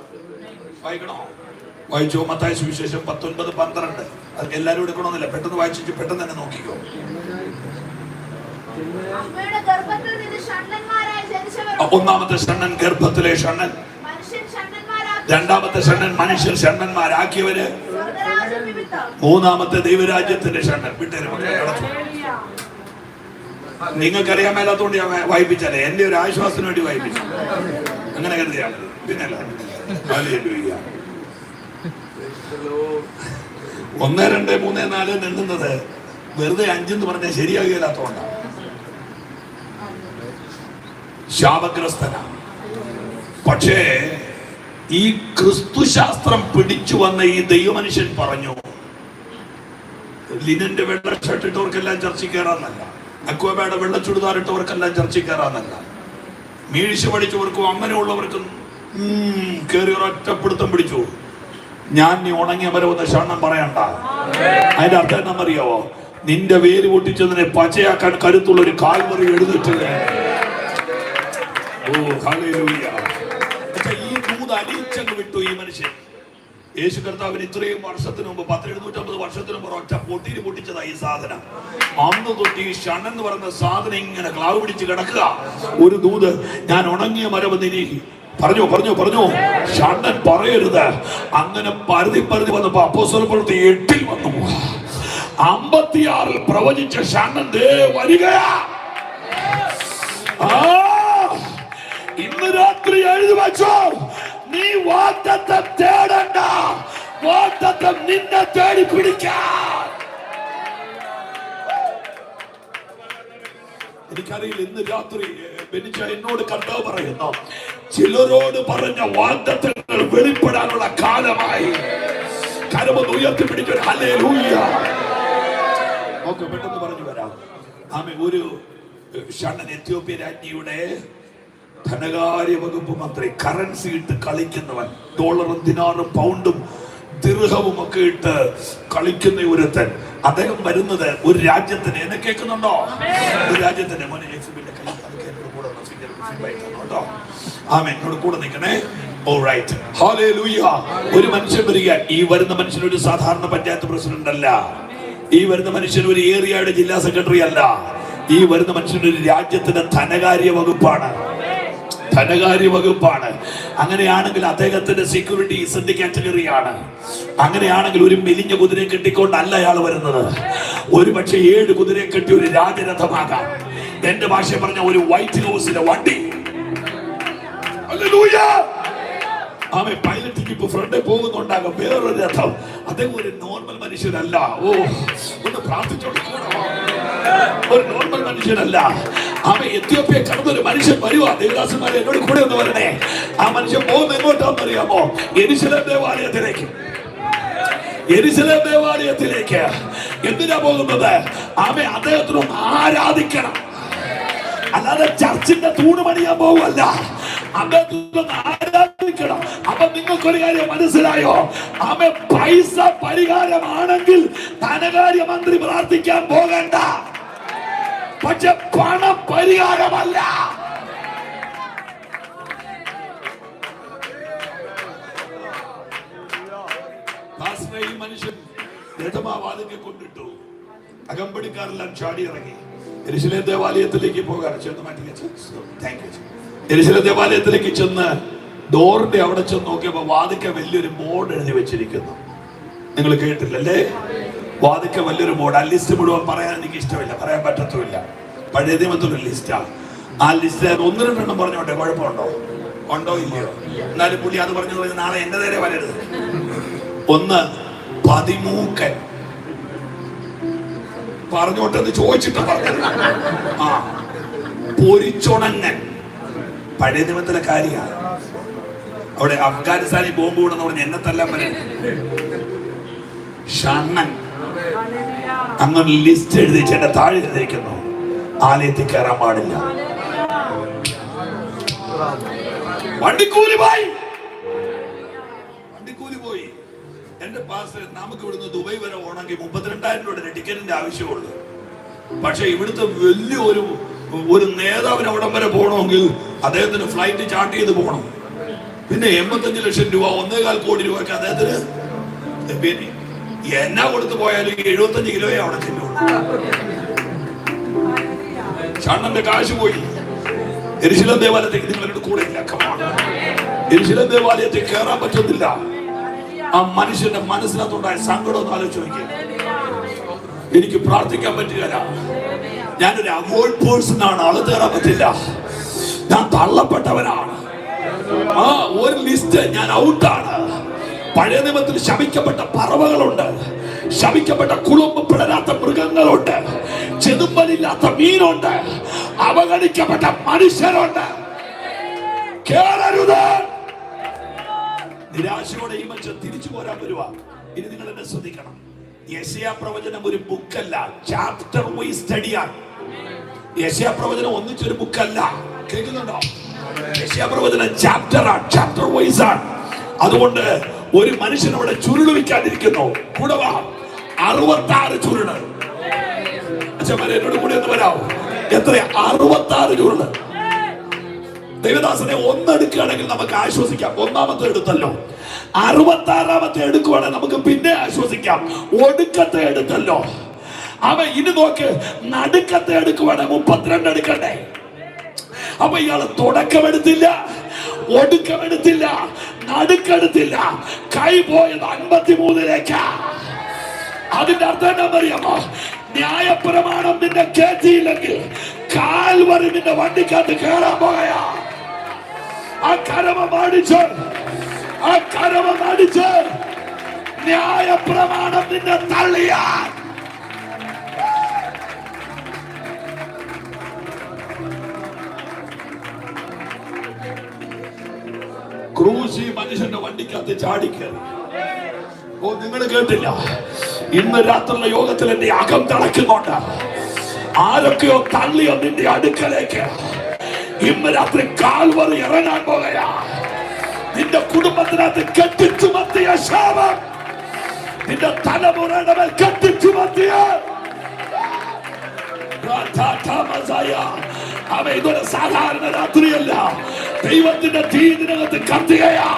വായിച്ചോ. മത്തായി സുവിശേഷം 19-12. അത് എല്ലാവരും എടുക്കണമെന്നില്ല, പെട്ടെന്ന് വായിച്ചിട്ട് പെട്ടെന്ന് തന്നെ നോക്കിക്കോ. ഒന്നാമത്തെ ഷണ്ണൻ ഗർഭത്തിലെ ഷണ്ണൻ, രണ്ടാമത്തെ ഷണ്ണൻ മനുഷ്യൻ ഷണ്ണന്മാരാക്കിയവര്, മൂന്നാമത്തെ ദൈവരാജ്യത്തിന്റെ ഷണ്ണൻ. നിങ്ങൾക്കറിയാൻ മേലാത്തോണ്ട് ഞാൻ വായിപ്പിച്ചാലേ, എന്റെ ഒരു ആശ്വാസത്തിന് വേണ്ടി വായിപ്പിച്ചു, അങ്ങനെ കരുതിയാണ്. പിന്നെ 1, 2, 3, 4 നീണ്ടുന്നത് വെറുതെ 5 എന്ന് പറഞ്ഞാൽ ശരിയാകില്ലാത്തോണ്ടാണ്. ശാപഗ്രസ്തനാണ്. പക്ഷേ ഈ ക്രിസ്തുശാസ്ത്രം പിടിച്ചു വന്ന ഈ ദൈവമനുഷ്യൻ പറഞ്ഞു, ലിനന്റെ വെള്ള ഷർട്ട് ഇട്ടവർക്കെല്ലാം ചർച്ചയിൽ കയറാന്നല്ല, അക്വബയുടെ വെള്ള ചുടുതാർ ഇട്ടവർക്കെല്ലാം ചർച്ചയിൽ കയറാന്നല്ല, മീഴ്ച പഠിച്ചവർക്കും അങ്ങനെയുള്ളവർക്കും കയറി ഒരൊറ്റപ്പിടുത്തം പിടിച്ചു. ഞാൻ നീ ഉണങ്ങിയ മരമെന്ന് ഷണ്ണം പറയണ്ട. അതിന്റെ അർത്ഥം എന്നറിയാവോ? നിന്റെ വേര് പൊട്ടിച്ചതിനെ പച്ചയാക്കാൻ കരുത്തുള്ള ഒരു കാൽവറി എഴുതിട്ടില്ല. ഈ ദൂത് അലിയിച്ചങ്ങ് വിട്ടു ഈ മനുഷ്യൻ. യേശു കർത്താവിന് ഇത്രയും വർഷത്തിന് മുമ്പ് 1750 വർഷത്തിന് മുമ്പ് ഒറ്റ പൊട്ടിയിൽ പൊട്ടിച്ചതാ ഈ സാധനം. അന്ന് തൊട്ട് ഈ ഷണ്ണൻ എന്ന് പറയുന്ന സാധനം ഇങ്ങനെ ക്ലാവ് പിടിച്ച് കിടക്കുക. ഒരു ദൂത്, ഞാൻ ഉണങ്ങിയ മരമെന്ന് ഇനി പറഞ്ഞു. ഷണ്ണൻ പറയരുത്. അങ്ങനെ പരതി വന്നപ്പോ അപ്പോസ്തല പ്രവൃത്തി 8 വന്നു. 56 പ്രവചിച്ച ഷണ്ണൻ ദേ വരികയാ. ഇന്ന് രാത്രി എഴുതി വെച്ചോ, നീ വാഗ്ദത്തം തേടണ്ട, വാഗ്ദത്തം നിന്നെ തേടി പിടിക്കാൻ. എനിക്കറിയില്ല, ഇന്ന് രാത്രി ബെനിച്ച എന്നോട് കർത്താവ് പറയുന്നു, ചിലരോട് പറഞ്ഞ വാഗ്ദത്തങ്ങൾ വെളിപ്പെടാനുള്ള കാലമായി. കരമൊന്ന് ഉയർത്തി പിടിച്ചൊരു ഹല്ലേലൂയ. ഓക്കെ, പെട്ടെന്ന് പറഞ്ഞു വരാം. ആമേ. ഒരു ഷണ്ണൻ എത്യോപ്യ രാജ്ഞിയുടെ ധനകാര്യ വകുപ്പ് മന്ത്രി, കറൻസി ഇട്ട് കളിക്കുന്നവൻ, ഡോളറും ദിനാറും പൗണ്ടും ദിർഹവും ഒക്കെ ഇട്ട് കളിക്കുന്ന ഒരുത്തൻ. അദ്ദേഹം വരുന്നത് ഒരു രാജ്യത്തിന്, എന്നെ കേൾക്കുന്നുണ്ടോ? ഒരു രാജ്യത്തിന് മോനെ എക്സിബിന്റെ കൈ എന്നോട് കൂടെ നിൽക്കണേ. ഒരു മനുഷ്യൻ വരിക. ഈ വരുന്ന മനുഷ്യൻ ഒരു സാധാരണ പഞ്ചായത്ത് പ്രസിഡന്റ് അല്ല. ഈ വരുന്ന മനുഷ്യൻ ഒരു ഏരിയയുടെ ജില്ലാ സെക്രട്ടറി അല്ല. ഈ വരുന്ന മനുഷ്യൻ ഒരു രാജ്യത്തിന്റെ ധനകാര്യ വകുപ്പാണ്. അങ്ങനെയാണെങ്കിൽ അദ്ദേഹത്തിന്റെ സെക്യൂരിറ്റി സിന്ധി കാറ്റഗറിയാണ്. അങ്ങനെയാണെങ്കിൽ ഒരു മെലിഞ്ഞ കുതിരയെ കെട്ടിക്കൊണ്ടല്ല അയാൾ വരുന്നത്. ഒരു പക്ഷെ 7 കുതിരയെ കെട്ടി ഒരു രാജരഥമാകാം. എന്റെ ഭാഷ പറഞ്ഞ ഒരു വൈറ്റ് ഹൗസിലെ വണ്ടി. ആമേ പൈലറ്റിക്ക് ഇപ്പൊ ഫ്രണ്ടിൽ പോകുന്നുണ്ടാകും വേറൊരു രഥം. അദ്ദേഹം ഒരു നോർമൽ മനുഷ്യനല്ല. ഓ, ഒന്ന് പ്രാർത്ഥിച്ചോളൂ. ഒരു നോർമൽ മനുഷ്യനല്ല. ആമേ എത്യോപ്യ കടന്നൊരു മനുഷ്യൻ വരുവാ. ദേവദാസന്മാരെ എന്നോട് കൂടെ ഒന്ന് വരണേ. ആ മനുഷ്യൻ പോകുന്ന എങ്ങോട്ടാന്ന് അറിയാമോ? യെരുശലേം ദേവാലയത്തിലേക്ക്. യെരുശലേം ദേവാലയത്തിലേക്ക് എന്തിനാ പോകുന്നത്? ആമേ അദ്ദേഹത്തിനൊന്ന് ആരാധിക്കണം. അല്ലാതെ ചർച്ചിന്റെ തൂണ് പണിയാൻ പോവല്ല. അദ്ദേഹത്തിനൊന്ന് ആരാധിക്കണം. അപ്പൊ നിങ്ങൾക്കൊരു കാര്യം മനസ്സിലായോ? ആമേ പൈസ പരിഹാരമാണെങ്കിൽ ധനകാര്യമന്ത്രി പ്രാർത്ഥിക്കാൻ പോകണ്ട. പക്ഷെ പണം പരിഹാരമല്ല. ഈ മനുഷ്യൻ രഥമാവാതിനെ കൊണ്ടിട്ടു. അകമ്പടിക്കാരെല്ലാം ചാടി ഇറങ്ങി യെരുശലേം ദേവാലയത്തിലേക്ക് പോകാൻ. യെരുശലേം ദേവാലയത്തിലേക്ക് ചെന്ന് ഡോറിന്റെ അവിടെ ചെന്ന് നോക്കിയപ്പോ വാതിക്ക വലിയൊരു ബോർഡ് എഴുതി വെച്ചിരിക്കുന്നു. നിങ്ങൾ കേട്ടില്ലല്ലേ? വാതിക്ക വലിയൊരു ബോർഡ്. ആ ലിസ്റ്റ് മുഴുവൻ പറയാൻ എനിക്ക് ഇഷ്ടമില്ല, പറയാൻ പറ്റത്തുമില്ല. പഴയ നിയമത്തിലൊരു ലിസ്റ്റാണ്. ആ ലിസ്റ്റ് ഒന്ന് രണ്ടെണ്ണം പറഞ്ഞോട്ടെ, കുഴപ്പമുണ്ടോ? ഉണ്ടോ ഇല്ലയോ? എന്നാലും പുള്ളി അത് പറഞ്ഞു നാളെ എന്റെ നേരെ വരരുത്. ഒന്ന് പതിമൂക്കൻ പറഞ്ഞോട്ടെന്ന് ചോദിച്ചിട്ട് പറഞ്ഞത്. ആ പൊരിച്ചുണങ്ങൻ പഴയ നിയമത്തിലെ കാര്യമാണ്. അവിടെ അഫ്ഗാനിസ്ഥാനിൽ ബോംബ് വീണെന്ന് പറഞ്ഞ് എന്നെ തല്ലാൻ പറയാം. ഷണ്ണൻ അങ്ങനെ ലിസ്റ്റ് എഴുതി എന്റെ താഴെ എഴുതിയിരിക്കുന്നു. ആലയത്തിൽ കയറാൻ പാടില്ല. വണ്ടിക്കൂലി പോയി. എന്റെ പാസ്റ്റർ, നമുക്ക് ഇവിടുന്ന് ദുബായ് വരെ പോകണമെങ്കിൽ 32,000 രൂപയുടെ ടിക്കറ്റിന്റെ ആവശ്യമുള്ളൂ. പക്ഷെ ഇവിടുത്തെ വലിയ ഒരു നേതാവിന് അവിടം വരെ പോകണമെങ്കിൽ അദ്ദേഹത്തിന് ഫ്ലൈറ്റ് ചാർട്ട് ചെയ്ത് പോകണം. പിന്നെ 85 ലക്ഷം രൂപ, 1.25 കോടി രൂപയ്ക്ക് അദ്ദേഹത്തിന് എന്നാ കൊടുത്തു പോയാലും 75 കിലോയെ അവിടെ ചെല്ലുള്ളൂ. ഷണ്ണന്റെ കാശ് പോയി. യെരുശലേം ദേവാലയത്തേക്ക് നിങ്ങളുടെ കൂടെ ഇല്ല. യെരുശലേം ദേവാലയത്തിൽ കയറാൻ പറ്റുന്നില്ല. ആ മനുഷ്യന്റെ മനസ്സിനകത്തുണ്ടായ സങ്കടം ഒന്ന് ആലോചിച്ച് നോക്കി. എനിക്ക് പ്രാർത്ഥിക്കാൻ പറ്റുകയില്ല. ഞാനൊരു അവോയ്ഡ് പേഴ്സൺ ആണ്. ആള് കയറാൻ പറ്റില്ല. ഞാൻ തള്ളപ്പെട്ടവനാണ്. ആ ഒരു ലിസ്റ്റ് ഞാൻ ഔട്ടാണ്. പഴയ നിയമത്തിൽ ശപിക്കപ്പെട്ട പറവകളുണ്ട്, ശപിക്കപ്പെട്ട കുളമ്പ് പിളരാത്ത മൃഗങ്ങളുണ്ട്, ചെതുമ്പലില്ലാത്ത മീനുണ്ട്, അവഗണിക്കപ്പെട്ട മനുഷ്യരുണ്ട്. കേറരുത്. നിരാശയോടെ ഈ മനുഷ്യൻ തിരിച്ചു പോരാൻ വരുവാ. ഇനി നിങ്ങൾ എന്നെ ശ്രദ്ധിക്കണം. യെശയ്യാ പ്രവചനം ഒരു ബുക്കല്ല, ചാപ്റ്റർ വൈസ് സ്റ്റഡിയാണ്. യെശയ്യാ പ്രവചനം ഒന്നിച്ചൊരു ബുക്കല്ല. കേൾക്കുന്നുണ്ടോ? യെശയ്യാ പ്രവചനം ചാപ്റ്റർ വൈസ് ആണ്. അതുകൊണ്ട് ഒരു മനുഷ്യൻ അവിടെ ചുരുള് വിൽക്കാതിരിക്കുന്നു. കൂടെ വാ. 66 ചുരുള്. അച്ഛന്മാരെ എന്നോട് കൂടെ ഒന്ന് വരാമോ? എത്രയാ? 66 ചുരുള്. ദൈവദാസനെ ഒന്നെടുക്കുകയാണെങ്കിൽ നമുക്ക് ആശ്വസിക്കാം. ഒന്നാമത്തെ എടുത്തല്ലോ. 66ാമത്തെ എടുക്കുവാണെങ്കിൽ നമുക്ക് പിന്നെ ആശ്വസിക്കാം. ഒടുക്കത്തെ എടുത്തല്ലോ. അവൻ ഇനി നോക്ക്, നടുക്കത്തെ എടുക്കുവാണെങ്കിൽ 32 എടുക്കണ്ടേ? അപ്പൊ ഇയാള് തുടക്കമെടുത്തില്ല, ഒടുക്കമെടുത്തില്ല, നടുക്കെടുത്തില്ല. കൈ പോയത് 53ലേക്കാ. അതിന്റെ അർത്ഥം എന്താണെന്നറിയാമോ? ന്യായപ്രമാണം നിന്നെ കേട്ടിയില്ലെങ്കിൽ കാൽവരി നിന്റെ വണ്ടിക്കകത്ത് കയറാൻ പോകയാ. ആ കരമടിച്ച് ന്യായപ്രമാണം നിന്നെ തള്ളിയാൽ ക്രൂശി മനുഷ്യന്റെ വണ്ടിക്കകത്ത് ചാടിക്കയറി. ഓ, നിങ്ങൾ കേട്ടില്ല? ഇന്ന് രാത്രിയുള്ള യോഗത്തിൽ എന്റെ അകം തിളക്കുന്നുണ്ട്. ആരൊക്കെയോ തള്ളിയോ നിന്റെ അടുക്കലേക്ക് ഇന്ന് രാത്രി കാൽവറി ഇറങ്ങാൻ പോകയാ. നിന്റെ കുടുംബത്തിനകത്ത് കെട്ടിച്ചുമത്തിയ ശാപം നിന്റെ തലമുറയുടെ മേൽ കെട്ടിച്ചുമത്തിയ ഇതൊരു സാധാരണ രാത്രിയല്ല. ദൈവത്തിന്റെ തീതിനകത്ത് കത്തുകയാ.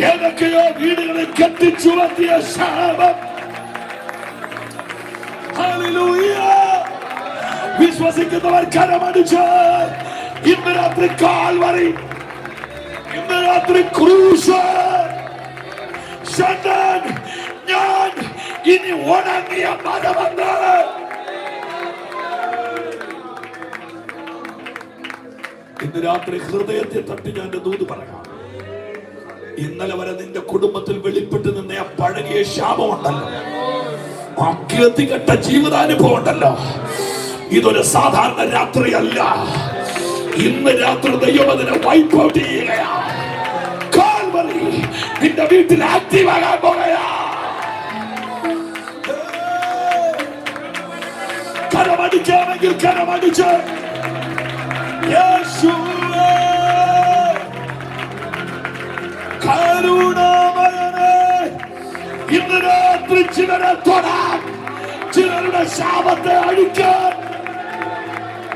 ഏതൊക്കെയോ വീടുകളിൽ കെട്ടിച്ചുമത്തിയ ശാപം. വിശ്വസിക്കുന്നവർ കരമടിച്ച് ഇന്ന് രാത്രി കാൽവറി, ഇന്ന് രാത്രി ക്രൂശ്. ഞാൻ ഇനി ഉണങ്ങിയ മരമല്ല. ഇന്ന് രാത്രി ഹൃദയത്തെ തട്ടി ഞാൻ ദൂത് പറയാം. ഇന്നലെ വരെ നിന്റെ കുടുംബത്തിൽ വെളിപ്പെട്ട് നിന്ന ആ പഴകിയ ശാപമുണ്ടല്ലോ, ആ കീർത്തികെട്ട ജീവിതാനുഭവം ഉണ്ടല്ലോ, ഇതൊരു സാധാരണ രാത്രിയല്ല. ഇന്ന് രാത്രി ദൈവം അതിനെ വൈപ്പ് ഔട്ട് ചെയ്യുകയാ. കാൽവറി നിന്റെ വീട്ടിൽ ആക്റ്റീവ് ആകാൻ പോകുകയാ. കരമടിക്കാമെങ്കിൽ കരമടിച്ച് യേശുവേ കരുണാമയനേ, ഇന്ന് രാത്രി ചിലരെ തൊടാൻ, ചിലരുടെ ശാപത്തെ അഴിക്കാൻ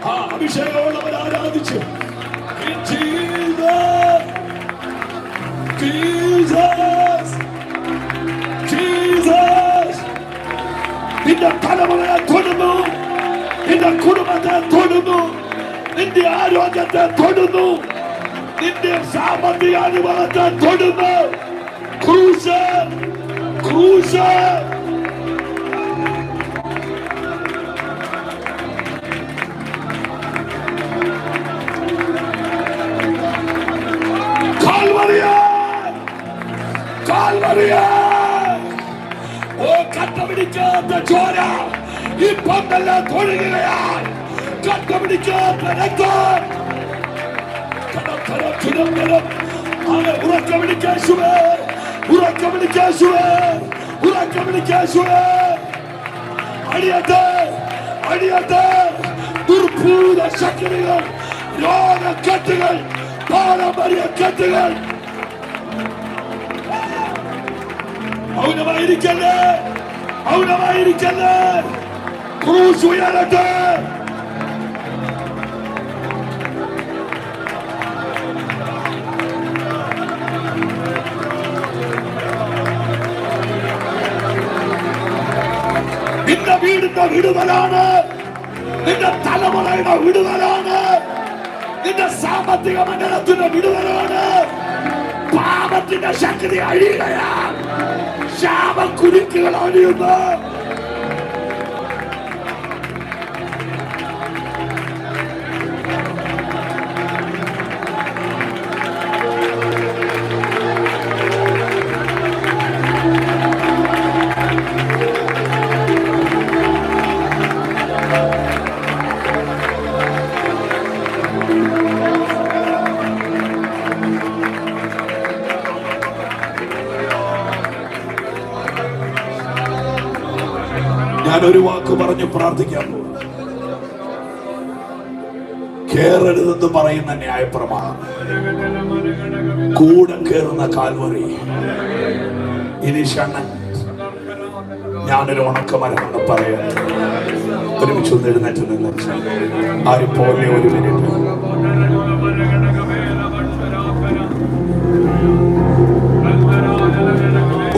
ആ അഭിഷേകമുള്ളവർ ആരാധിച്ചു. നിന്റെ തലമുറയെ തൊടുന്നു, നിന്റെ കുടുംബത്തെ തൊടുന്നു, നിന്റെ ആരോഗ്യത്തെ തൊടുന്നു, നിന്റെ സാമ്പത്തിക അനുഭവത്തെ തൊടുന്നു. ക്രൂശ് ക്രൂശ് ഓ കട്ടപിടിക്കാത്ത ചോര ഇപ്പം തന്നെ തൊഴുകയാൽ കട്ടപിടിക്കാത്ത രക്തം ഉറക്കമിടിക്കാശുവേ, ഉറക്കമിടിക്കാശുവേ, ഉറക്കമിടിക്കാശുവേ. അടിയത്തെ അടിയത്തെ ദുർഭൂത ശക്തികൾ, രോഗക്കെട്ടുകൾ, പാരമ്പര്യ കെട്ടുകൾ മൗനമായിരിക്കല്ലേ, മൗനമായിരിക്കല്ലേ. ക്രൂശ് ഉയരട്ടെ. നിന്റെ വീടിന്റെ വിടുതലാണ്, നിന്റെ തലമുറയുടെ വിടുതലാണ്, നിന്റെ സാമ്പത്തിക മണ്ഡലത്തിന്റെ വിടുതലാണ്. പാപത്തിന്റെ ശക്തി അഴിയുകയാണ്, ശാപക്കുരുക്കുകൾ അഴിയുന്നു. ഞാനൊരു വാക്ക് പറഞ്ഞ് പ്രാർത്ഥിക്കാൻ പോകും. കേറരുതെന്ന് പറയുന്ന ന്യായപ്രമാണം, കൂടെ കേറുന്ന കാൽവറി, ഇനി ഷണ്ണൻ ഞാനൊരു ഉണക്കമരമെന്ന് പറയാൻ ഒരുമിച്ച് ഒന്ന് എഴുന്നേറ്റ് നിന്ന് ആരും പോലെ ഒരു മിനിറ്റ്.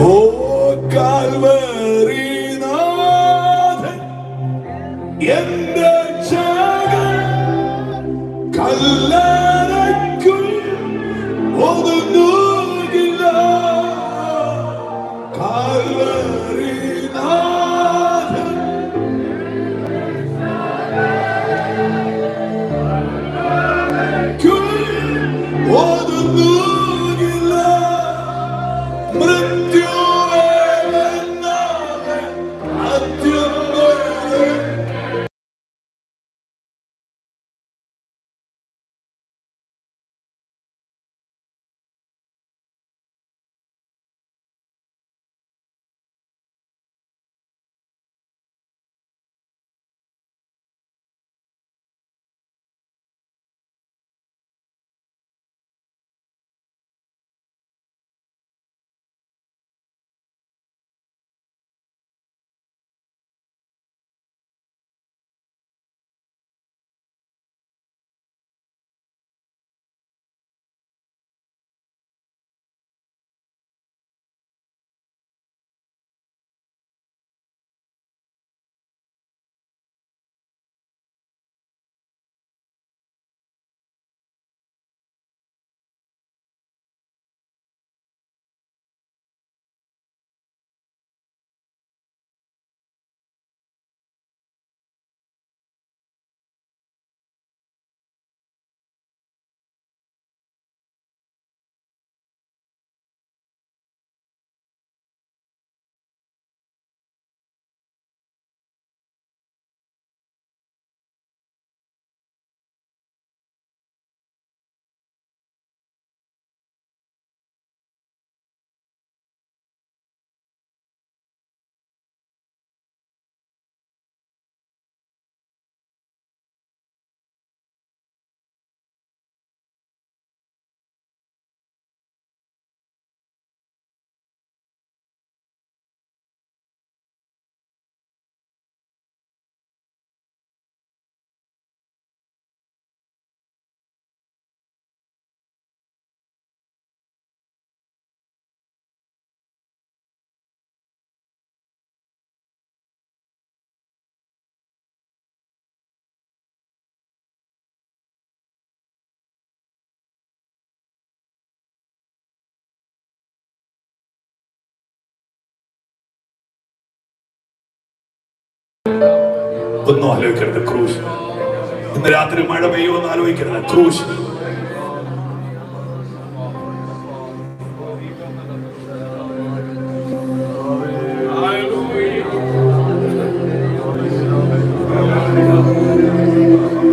ഓ കാൽവറി എന്റെ കല്ലറയ്ക്കും ഒതുങ്ങുകില്ല. കാൽവരിനാഥൻ ഒതുങ്ങുകില്ല. മൃത്യുവേ ഒന്നും ആലോചിക്കരുത്. ക്രൂശ്. ഇന്ന് രാത്രി മഴ പെയ്യുമെന്ന് ആലോചിക്കരുത്. ക്രൂശ്.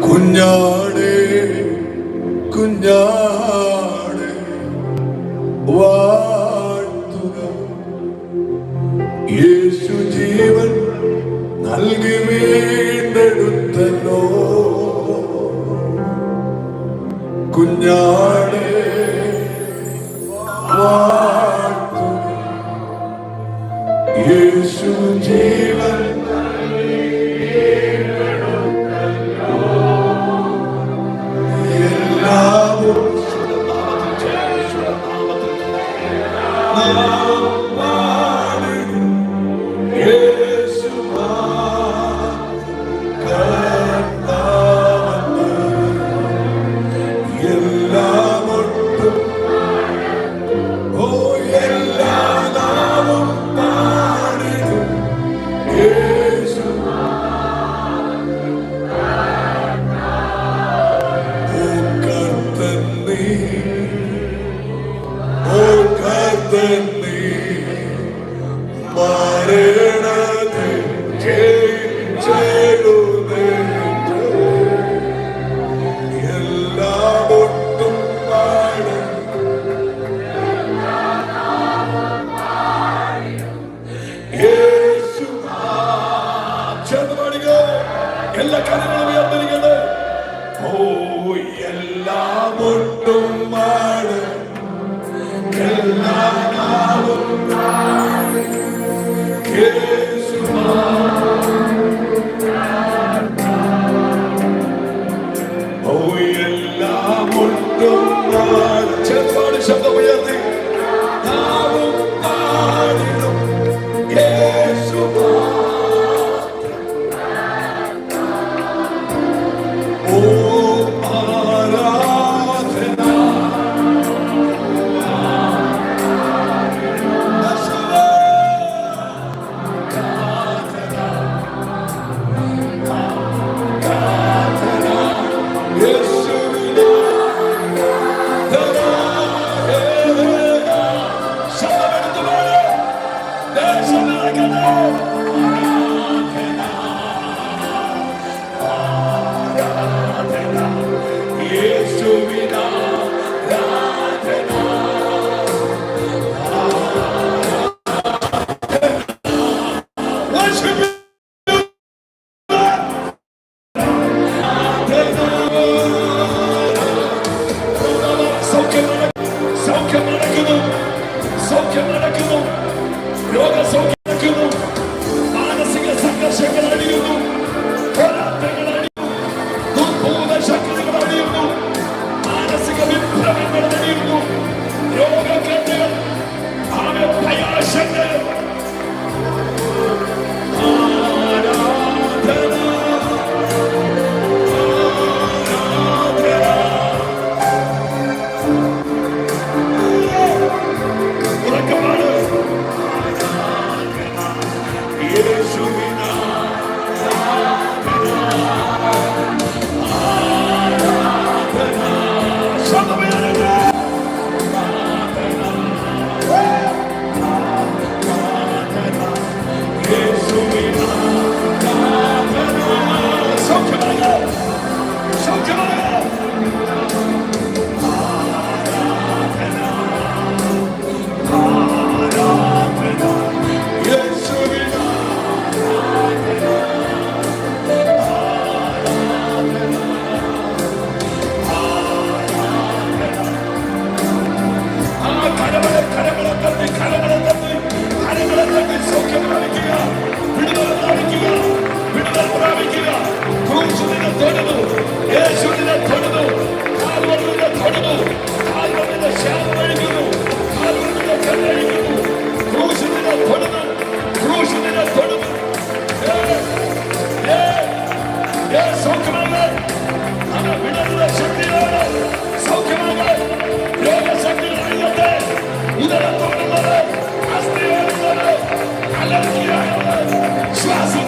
കുഞ്ഞാടേ കുഞ്ഞാടേ വാഴ്ത്തുക, യേശു ജീവൻ നൽകി വീണ്ടെടുത്തല്ലോ. കുഞ്ഞാടേ വാഴ്ത്തുക, യേശു ജീവൻ എല്ലാ കാര്യങ്ങളും ഉയർന്നിരിക്കട്ടെ. ഓ എല്ലാം ഒട്ടും ആണ്, എല്ലാവും ഓ എല്ലാം ഒട്ടും ആണ്. ചെറുപാട് ശബ്ദം ഉയർത്തി നാവും പാടിടും യേശു. ശ്വാസം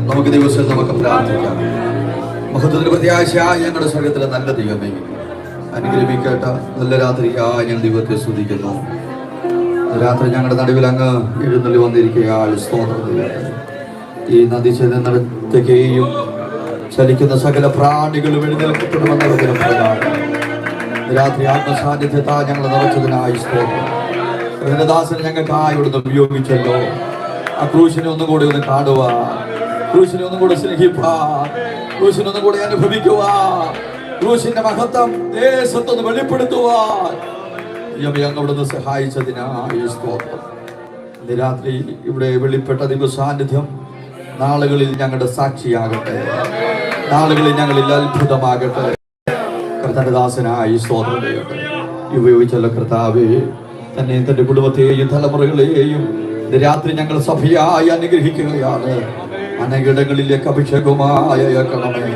നമുക്ക് ദിവസം നമുക്ക് പ്രാർത്ഥിക്കാം. മഹത്വത്തിന് പ്രത്യാശയായ ഞങ്ങളുടെ സ്വർഗത്തിലെ നല്ല ദൈവമേ, അനുഗ്രഹിക്കട്ട നല്ല രാത്രിയായി ഞാൻ ദൈവത്തെ സ്തുതിക്കുന്നു. രാത്രി ഞങ്ങളുടെ നടുവിൽ അങ്ങ് എഴുന്നള്ളി വന്നിരിക്കുകയാൾ സ്തോത്രം. ഈ നദി ചെന്നിടത്തേക്കെയും ചലിക്കുന്ന സകല പ്രാണികളും എഴുന്നേൽക്കപ്പെടുമെന്നതിന് പ്രകാരം രാത്രി ആത്മസാന്നിധ്യത്താ ഞങ്ങൾ നിറച്ചതിനായി സ്തോത്രം. ദാസനെ ഞങ്ങൾക്കായി ഇവിടുന്ന് ഉപയോഗിച്ചല്ലോ. ആ ക്രൂശിനെ ഒന്നും കൂടി ഒന്ന് കാണുക, ക്രൂശിനെ ഒന്നും കൂടെ സ്നേഹിപ്പാ, ക്രൂശിനെ ഒന്നും കൂടെ അനുഭവിക്കുക, ക്രൂശിന്റെ മഹത്വം ദേശത്തൊന്ന് വെളിപ്പെടുത്തുവാൻ അവിടുന്ന് സഹായിച്ചതിനായി സ്തോത്രം. ഇന്ന് രാത്രി ഇവിടെ വെളിപ്പെട്ട ദൈവസാന്നിധ്യം നാളുകളിൽ ഞങ്ങളുടെ സാക്ഷിയാകട്ടെ, നാളുകളിൽ ഞങ്ങളിൽ അത്ഭുതമാകട്ടെ. കർത്താവിന്റെ ദാസനായി സ്തോത്രം ചെയ്യട്ടെ. ഉപയോഗിച്ചല്ലോ കർത്താവേ, തന്നെയും തന്റെ കുടുംബത്തെയും തലമുറകളെയും ഇത് രാത്രി ഞങ്ങൾ സഭയായി അനുഗ്രഹിക്കുകയാണ്. അനേകിടങ്ങളിലേക്ക് അഭിഷേകമായി അയക്കണമേ.